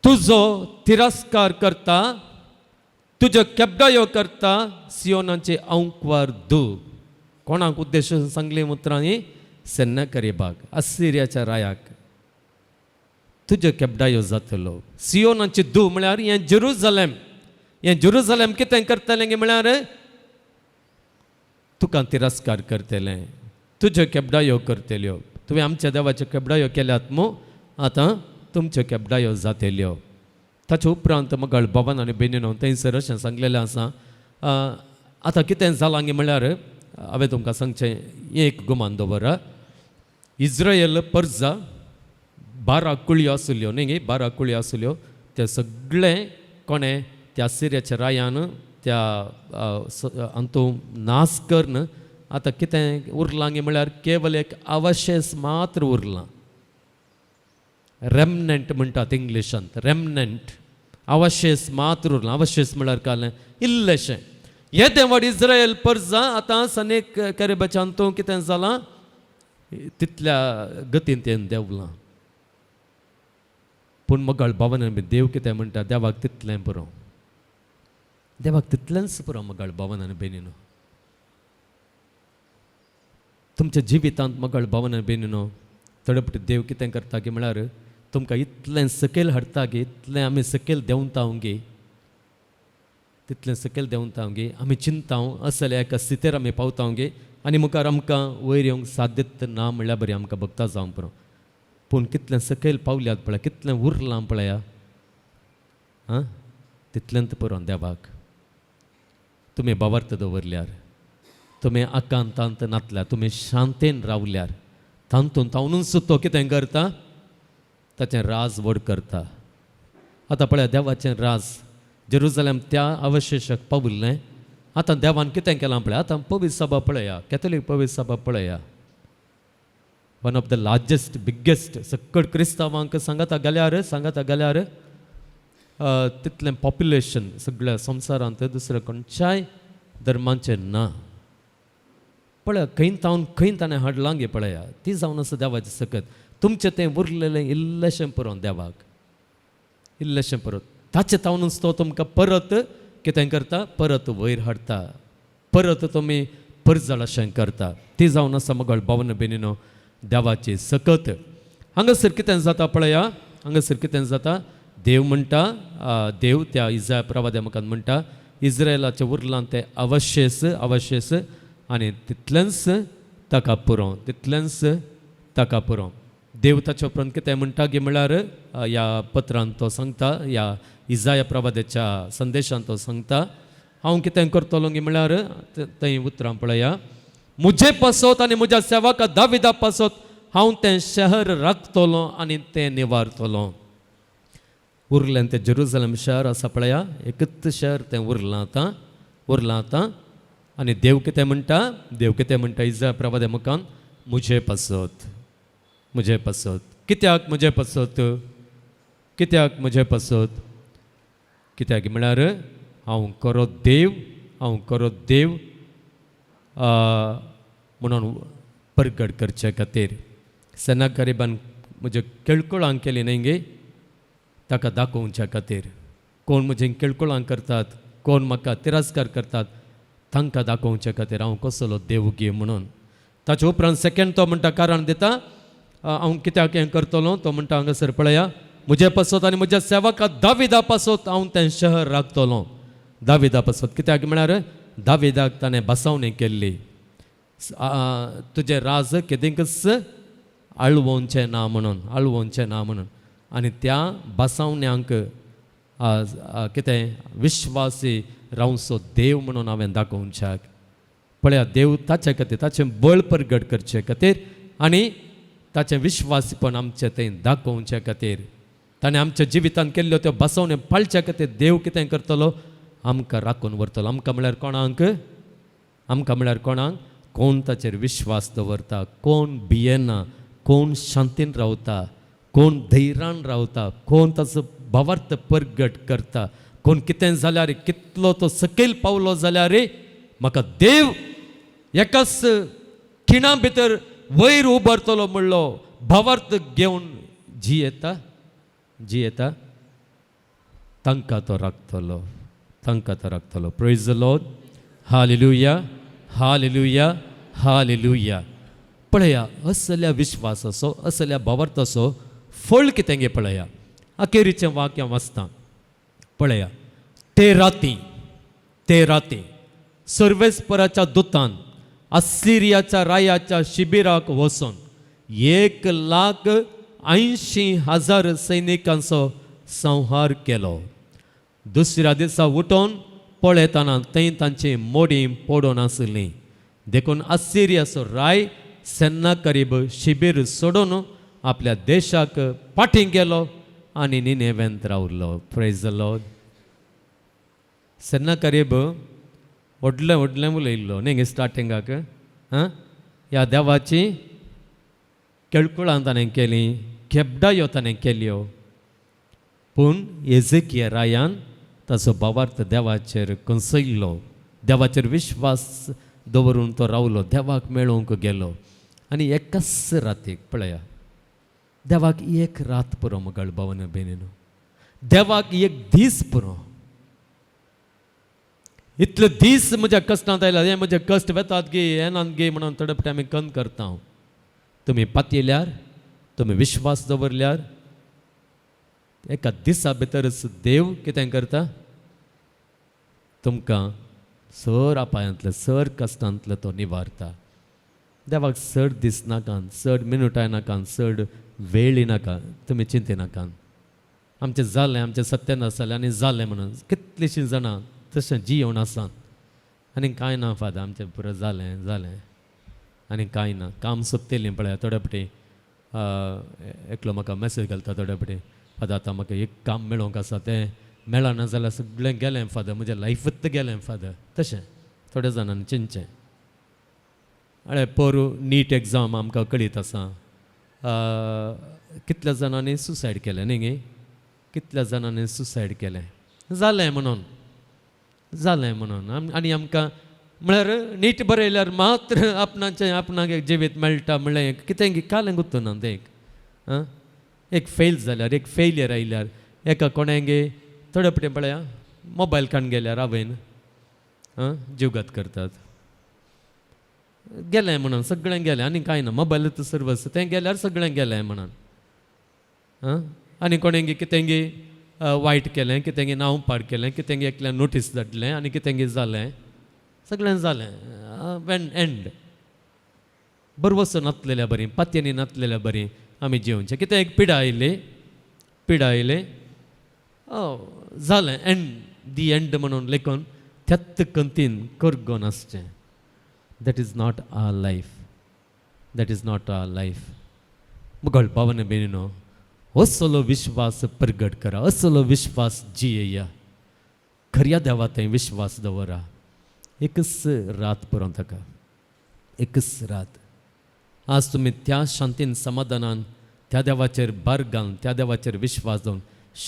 तुजो तिरस्कार करता तुज्यो केबडायो करता सियोनाचे औंकवार दू कोणाक उद्देशून सांगली उतरांनी सेन्नाकरीबाग असिरियाच्या रायाक तुज्यो केबडायो जातलो सियोनाचे दू म्हळ्यार हें जेरुजलेम कितें करतलें गे म्हळ्यार तुका तिरस्कार करतलें तुज्यो केबडायो करतल्यो तुवें आमच्या देवाच्यो केबडायो केल्यात मू आतां तुमच्यो केबडायो जातल्यो ताचे उपरांत मगळ बाबान आनी बेनीनो थंयसर अशें सांगलेलें आसा आतां कितें जालां गे म्हळ्यार हांवें तुमकां सांगचें एक गुमान दवरा इज्रायल पर्जा 12 कुळयो आसल्यो न्ही गे 12 कुळयो आसल्यो ते सगळे कोणें त्या सिरियाच्या रायान त्या अंतू नाश करन आतां कितें उरलां गे म्हळ्यार केवल एक अवशेश मात्र उरलां रेमनंट म्हणटात इंग्लिशांत रेमनंट अवशेश मात्र उरलां अवशेश म्हळ्यार कालें इल्लेशें हे देवड इज्रायल पर्जा आतां सनेक करेबाच्या अंतू कितें जालां तितल्या गतीन तें देंवलां पूण मगळ भावन देव कितें म्हणटा देवाक तितलें पुरो देवाक तितलेंच पुरो मगळ भावन आनी बेनीनो तुमच्या जिवितांत मगळ भावन आनी बेनीनो तडपटी देव कितें करता गे म्हळ्यार तुमकां इतलें सकयल हाडटा गे इतलें आमी सकयल देंवता गे तितलें सकयल देंवता गे आमी चिंता असल्या एका स्थितीर आमी पावता गे आनी मुखार आमकां वयर येवंक साध्य ना म्हळ्यार बरी आमकां भक्ता जावंक पुरो पूण कितलें सकयल पावल्यात पळय कितलें उरलां पळया आं तितलेंत पुरो देवाक तुमी भावार्थ दवरल्यार तुमी आकांतांत नातल्यार तुमी शांतेन रावल्यार तांतून तावनूच तो कितें करता ताचें राज व्हड करता आतां पळया देवाचें राज जेरुजलेम त्या अवशेशाक पावल्लें आतां देवान कितें केलां पळय आतां पवित्र सभा पळया कॅथोलीक पवित्र सभा पळया one of the largest biggest सकट क्रिस्तांवांक सांगता गेल्यार तितलें पॉप्युलेशन सगळ्या संवसारांत दुसऱ्या खंयच्याय धर्मांचें ना पळया खंय ताणें हाडलां गे पळया ती जावन आसा देवाचे सकत तुमचें तें उरलेलें इल्लेशें पुरो देवाक इल्लेशें पुरो ताचे तावनूच तो तुमकां परत कितें करता परत वयर हाडटा परत तुमी परजळ अशें करता ती जावन आसा मगळ भावन बेनीनो देवाची सकत. हांगासर कितें जाता पळया, हांगासर कितें जाता, देव म्हणटा, देव त्या इस्रायल प्रवाद्या मुखार म्हणटा, इस्रायलाच्या उरलां ते अवशेस आनी तितलेंच ताका पुरो, तितलेंच ताका पुरो. देव ताचे उपरांत कितें म्हणटा गे म्हळ्यार ह्या पत्रांत तो सांगता, ह्या इस्रायल प्रवाद्याच्या संदेशांत तो सांगता, हांव कितें करतलो गे म्हळ्यार थंय उतरां पळया, मुजे पासत आनी म्हज्या सेवका दाविदा पासत हांव तें शहर राखतलो आनी तें निवारतलो. उरलें तें जेरुसलेम शहर आसा पळया, एकच शहर तें उरलां आतां. आनी देव कितें म्हणटा इस्रायल प्रवाद्या मुखान, मुजे पासत. कित्याक म्हजे पासत? कित्याक म्हळ्यार हांव करो देव म्हणून परगट करचे खातीर. सेनाकरीबान म्हजे केळकुळां केली न्ही गे, ताका दाखोवच्या खातीर. कोण म्हजें केळकुळां करतात, कोण म्हाका तिरस्कार करतात, तांकां दाखोवच्या खातीर हांव कसलो देव गे म्हणून. ताचे उपरांत सेकंड तो म्हणटा, कारण दिता, हांव कित्याक हें करतलो. तो म्हणटा हांगासर पळया, म्हजे पासत आनी म्हज्या सेवका दाविदा पासत हांव तें शहर राखतलो. दाविदा पासत कित्याक म्हळ्यार दाविदाक ताणें बसावणी केल्ली, तुजें राज केदींकच आळवोवचें ना म्हणून. आनी त्या बसावण्यांक कितें विश्वासी रावचो देव म्हणून हांवें दाखोवच्याक. पळया, देव ताचे खातीर ताचें बळ परगट करचे खातीर आनी ताचें विश्वासीपण आमचें थंय दाखोवचे खातीर, ताणें आमच्या जिवितांत केल्ल्यो त्यो बसवण्यो पाळच्या खातीर देव कितें करतलो, आमकां राखून व्हरतलो. आमकां म्हळ्यार कोणाक? कोण ताचेर विश्वास दवरता, कोण भियेना, कोण शांतीन रावता, कोण धैर्यान रावता, कोण ताचो भावार्थ परगट करता, कोण कितें जाल्यार कितलो तो सकयल पावलो जाल्यार म्हाका देव एकाच खिणा भितर वयर उबारतलो म्हणलो भावार्थ घेवन जी येता तांकां तो राखतलो. Praise the lord. हालेलुया. पळया, असल्या विश्वासाचो, असल्या भावार्थाचो फळ कितें गे पळया. अखेरीचें वाक्य वाचता पळया. ते राती सर्वेस्पराच्या दुतान असिरियाच्या रायाच्या शिबिराक वचून 1,80,000 सैनिकांचो संहार केलो. दुसऱ्या दिसा उठोन पळयतना थंय तांची मोडी पडून आसली. देखून असिरियाचो राय सेनाकरीब शिबीर सोडून आपल्या देशाक फाटीं गेलो आनी निनेवेंत रावलो. Praise the Lord. सेनाकरीब व्हडलें उलयल्लो न्ही स्टार्टिंगाक. ह्या देवाची केळकुळां ताणें केलीं, केबडायो ताणें केल्यो, पूण एजेकिया रायान ताचो भावार्थ देवाचेर कसयल्लो, देवाचेर विश्वास दवरून तो रावलो, देवाक मेळोवंक गेलो. आनी एकाच रातीक पळया, देवाक एक रात पुरो मुगाळ भावन बेनीनो, देवाक एक दीस पुरो. इतले दीस म्हज्या कश्टांत आयला, हे म्हजे कश्ट वेतात गे, येनात गे म्हणून तडपटे आमी कन करता. तुमी पातयल्यार, तुमी विश्वास दवरल्यार एका दिसा भितरच देव कितें करता, तुमकां सर आपायांतले, सर कश्टांतले तो निवारता. देवाक चड दीस नाका, चड मिनटां नाका, चड वेळ नाका, तुमी चिंतेनाका. आमचें जालें, आमचें सत्यानाश जालें आनी जालें म्हणून कितलींशीं जाणां तशें जियोन आसात. आनी कांय ना फादर, आमचें पुरो जालें आनी कांय ना. काम सोंपतलीं पळय. थोडे फावटी एकलो म्हाका मॅसेज घालता थोडे फावटी, फादर आतां म्हाका एक काम मेळोवंक आसा, तें मेळना जाल्यार सगळें गेलें फादर, म्हजें लायफूच गेलें फादर. तशें थोड्या जाणांनी चिंतचें. अळे पोरू नीट एग्जाम आमकां कळीत आसा, कितल्या जाणांनी सुसायड केलें न्ही गे, कितल्या जाणांनी सुसायड केलें. जालें म्हणून आनी आमकां म्हळ्यार नीट बरयल्यार मात्र आपणाक एक जिवीत मेळटा म्हणलें कितें कालें गुंतूना तें. एक फेल जाल्यार, एक फेलियर आयल्यार, एका कोणागे थोडे फावटी पळया मोबायल काडून गेल्यार हांवें जीवघात करतात. गेलें म्हणून सगळें गेलें आनी कांय ना मोबायलात सर्वस तें गेल्यार सगळें गेलें म्हणून आनी कोणेंगे कितेंगे वायट केलें कितेंगे नांव पाड केलें कितेंगे एकल्यान नोटीस धाडलें आनी कितेंगे जालें सगळें जालें वेन एंड बरो वचून नातलेल्या बरीं पातयेनी नातलेल्या बरीं आमी जेवचें कितें एक पिडा आयली जालें एंड दी एंड म्हणून लेखून त्यात कंतीन करगोन आसचें that is not our life that is not our life मुगळ पावन बेनिनो असलो विश्वास प्रगट करा असलो विश्वास जियेया खऱ्या देवा थंय विश्वास दवरा एकच रात पुरो ताका एकच रात आज तुमी त्या शांतीन समाधानान त्या देवाचेर बार घालून त्या देवाचेर विश्वास दवरून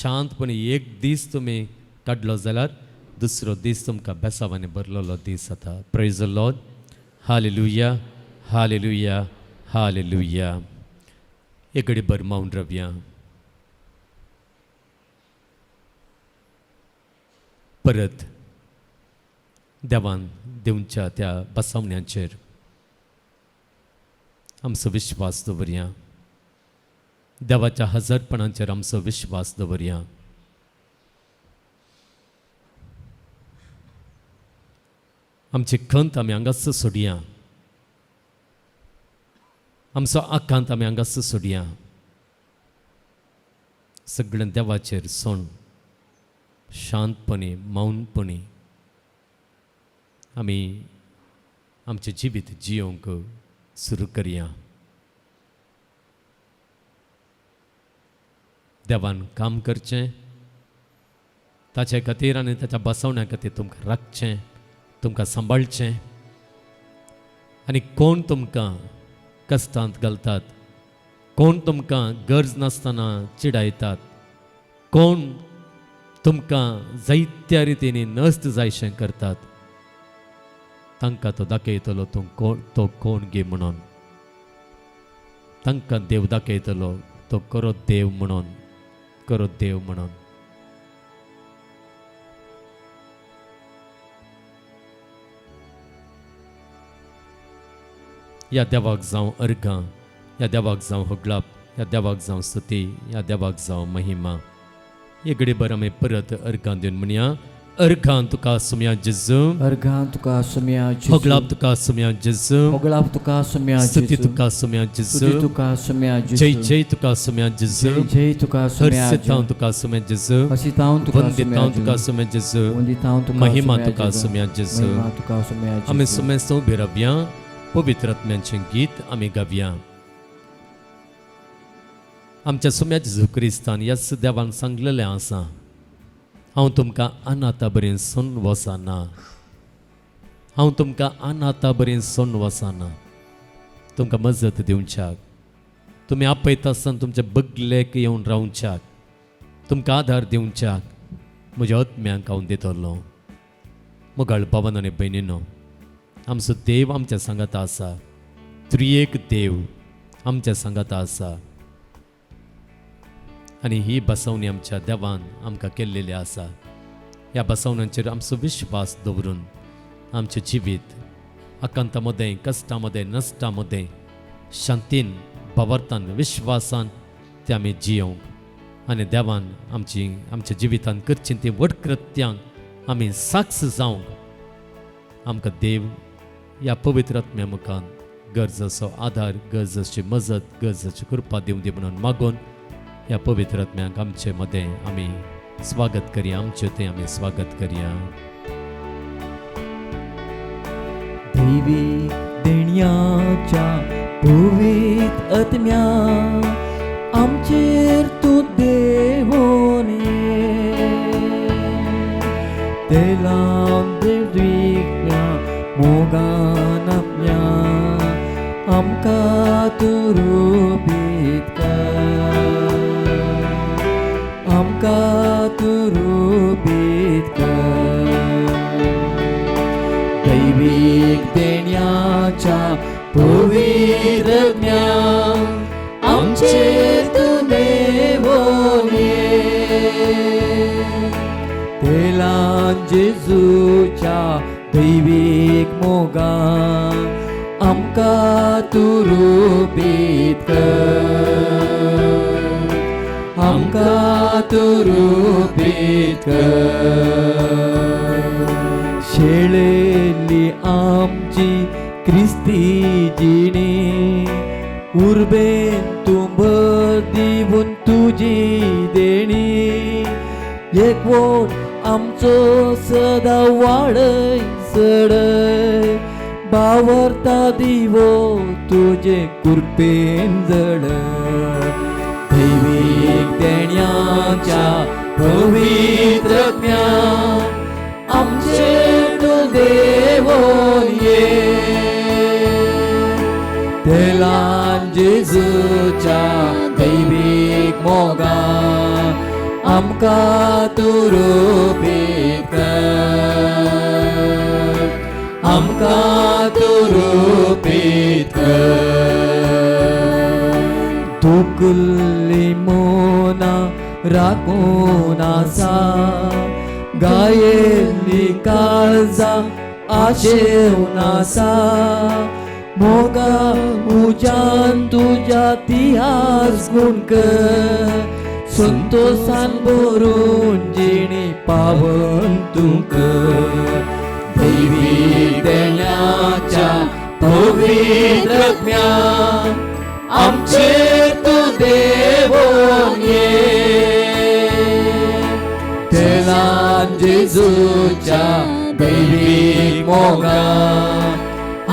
शांतपणी एक दीस तुमी काडलो जाल्यार दुसरो दीस तुमकां बेसावांनी भरलेलो दीस जाता praise the lord hallelujah hallelujah hallelujah एक घडीभर मौन रावया परत देवान दिवच्या त्या बसवण्यांचेर आमचो विश्वास दवरया देवाच्या हजरपणांचेर आमचो विश्वास दवरया आमची खंत आमी हांगाच सोडया आमचो आकांत आमी हांगाच सोडया सगळें देवाचेर सोण शांतपणी मौनपणी आमी आमचें जिवीत जियोंक सुरू करया देवान काम करचें ताचे खातीर आनी ताच्या बसवण्या खातीर तुमकां राखचें तुमकां सांबाळचें आनी कोण तुमकां कश्टांत घालतात कोण तुमकां गरज नासतना चिडायतात कोण तुमकां जायत्या रितींनी नस्त जायशें करतात तांकां तो दाखयतलो तो कोण गे म्हणून तांकां देव दाखयतलो तो करो देव म्हणून करो देव म्हणून या देवाक जावं अर्घां या देवाक जावं होगलाप या देवाक जावं स्तुती या देवाक जावं महिमा एक घडीभर आमी परत अर्घां दिवन म्हणया अर्घां तुका सुम्या जेजू अर्घां तुका सुम्या जेजू होगलाप तुका सुम्या जेजू होगलाप तुका सुम्या स्तुती जेजू तुका सुम्या जेजू स्तुती तुका सुम्या जेजू जय जय तुका सुम्या जेजू जय तुका सुम्या हर्षितां तुका सुम्या जेजू हसितां तुका वंदितां तुका सुम्या जेजू वंदितां तुका महिमा तुका सुम्या जेजू महिमा तुका सुम्या जेजू आमी सुमेस्त उबी रावया पवित्र आत्म्याचें गीत आमी गावया आमच्या सुम्या जेजू क्रिस्तान ह्याच देवान सांगलेलें आसा हांव तुमकां अनाथा बरें सोन वसाना हांव तुमकां अनाथा बरें सोन वसाना तुमकां मजत दिवच्याक तुमी आपयता आसतना तुमचे बगलेक येवन रावच्याक तुमकां आदार दिवच्याक म्हज्या आत्म्याक हांव दितलो मुगाळ भावन आनी भयणीनो आमचो देव आमच्या सांगाता आसा त्रिएक देव आमच्या सांगाता आसा आनी ही बसवणी आमच्या देवान आमकां केल्लेली आसा ह्या बसवण्यांचेर आमचो विश्वास दवरून आमचें जिवीत आकांता मदें कश्टा मदें नश्टा मदें शांतीन भावार्थान विश्वासान ते आमी जियोंक आनी देवान आमच्या जिवितान करचीं ती व्हड कृत्यांक साक्ष जावंक आमकां देव ह्या पवित्र आत्म्या मुखान गरजेचो आधार गरजेची मजत गरजेची कृपा दिवं दी म्हणून मागून ह्या पवित्र आत्म्याक आमचे मदें आमी स्वागत करया आमचें तें आमी स्वागत करया दैवी देण्याच्या पवित्र आत्म्या आमचेर तूं देवोन तेलान देविज्ञा मोगान आपल्या आमकां तूं रुपीत कर आमकां तूं रुपीत कर दैवीक देण्याच्या पवित्र ज्ञान आमचेर तूं देवोन तेलान जेजूच्या दैवीक मोगान आमकां तूं रुपीत कर, आमकां तूं रुपीत कर. शेळेली आमची क्रिस्ती जिणी उर्बेन तूं भर दिवून तुजी देणी. एकवट आमचो सदा वाडय चडय, बावरता दिवो तुजे कृपेन जडय. दैवीक देण्याच्या पवित्र ज्ञान आमचेर तूं देवोन ये. तेलान जेजूच्या दैवीक मोगान आमकां तूं रुपीत कर, आमकां तूं रुपीत कर. दुखली मोना राखून आसा, गायेली काळजां आशेवन आसा. मोगा उजान तुज्या तिहास गुण कर, संतोषान भरून जिणी पावन तूं कर. दैवीक देण्याच्या पवित्र ज्ञान आमचेर तूं देवोन ये. तेलान जेजूच्या दैवीक मोगान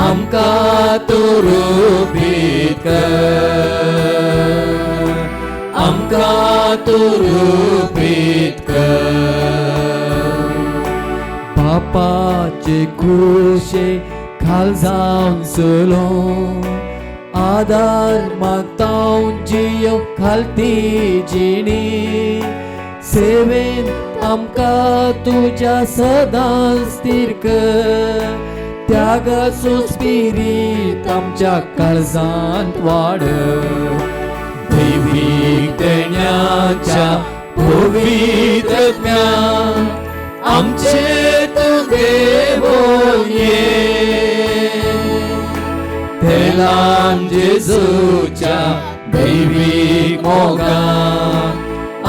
आमकां तूं रुपीत कर, आमकां तूं रुपीत कर. बापाचे कुशे खाल जावन चलो, आदार मागतां जियो खालती जिणी. सेवेन आमकां तुज्या सदां स्थिर कर, त्यागाचो स्पिरीट आमच्या काळजांत वाडय. दैवीक देण्याच्या पवित्र ज्ञान आमचेर तूं देवोन ये. तेलान जेजूच्या दैवीक मोगान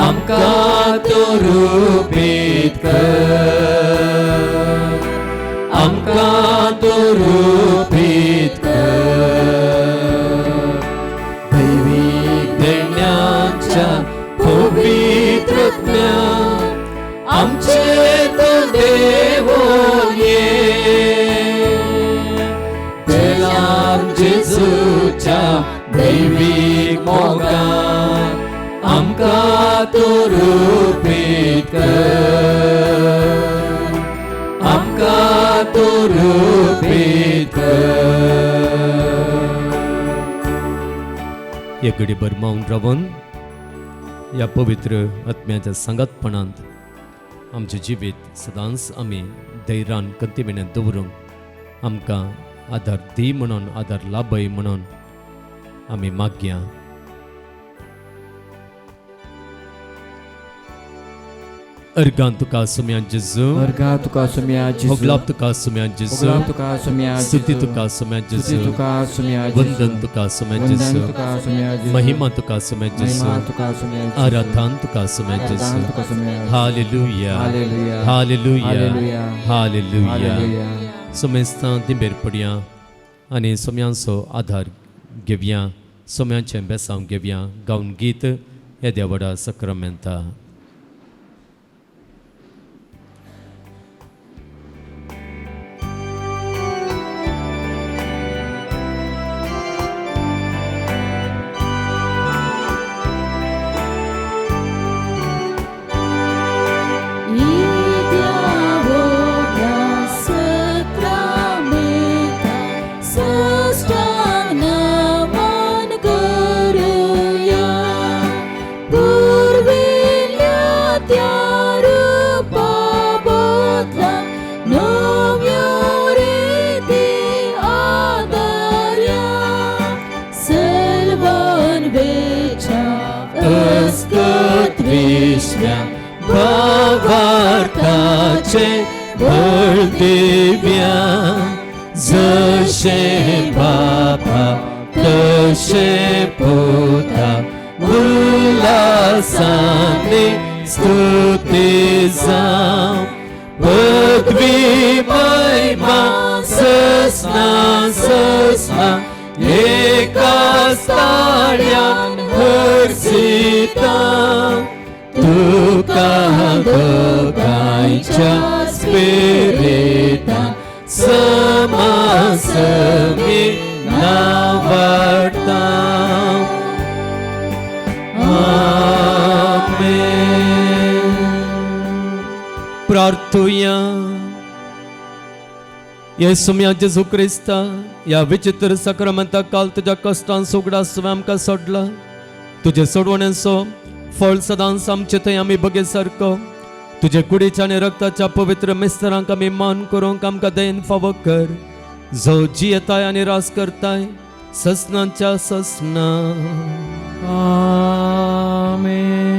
आमकां तूं रुपीत कर, आमकां तूं रुपीत कर. दैवीक देण्याच्या पवित्र ज्ञान आमचेर तूं देवोन ये. तेलान जेजूच्या दैवीक मोगान आमकां तूं रुपीत कर, आमकां तूं रुपीत कर. एक घडीभर मौन रावन ह्या पवित्र आत्म्याच्या सांगातपणांत आमचें जिवीत सदांच आमी धैर्यान कंतिमेण्यान दवरूंक आमकां आदार दी म्हणून, आदार लाभय म्हणून आमी मागया. अर्गां तुका सुम्या जेजू, अर्गां तुका सुम्या जेजू, होगलाप तुका सुम्या जेजू, होगलाप तुका सुम्या स्तुती जेजू, तुका सुम्या स्तुती जेजू, तुका सुम्या जेजू, वंदन तुका सुम्या वंदन जेजू, तुका सुम्या जेजू, महिमा तुका सुम्या जेजू, महिमा तुका सुम्या जेजू, आराधन तुका सुम्या आराधन जेजू. तुका सुम्या जेजू. Hallelujah, hallelujah, hallelujah, hallelujah, hallelujah. Hallelujah. सोमेस्तां दिंबेर पडया आनी सोम्यांचो आधार घेवया, सोम्यांचें बेसांव घेवया, गावन गीत हे देवाडा सक्रामेंता. भावार्थाचे बळ देव्या जशे दासांनी स्तुती जावं. पदवी महिमा ससना ससना एकाच ताळ्यान हरसिता. तुका दोगांयच्या स्पिरिटान समासमी नावाडटा. आमेन. प्रार्थुया. येसुम्या जेजू क्रिस्ता, या विचित्र सक्रमंताक काल तुझ्या कष्टान सुगडास आमकां सोडला. तुझे सोडवण्याचो फळ सदांच आमचे थंय आमी बगे सारको. तुझे कुडीच्या आनी रक्ताच्या पवित्र मिस्त्रांक आमी मान करूंक आमकां देन फावो कर, जो जियेताय आनी रास करताय ससनांच्या ससना. आमेन.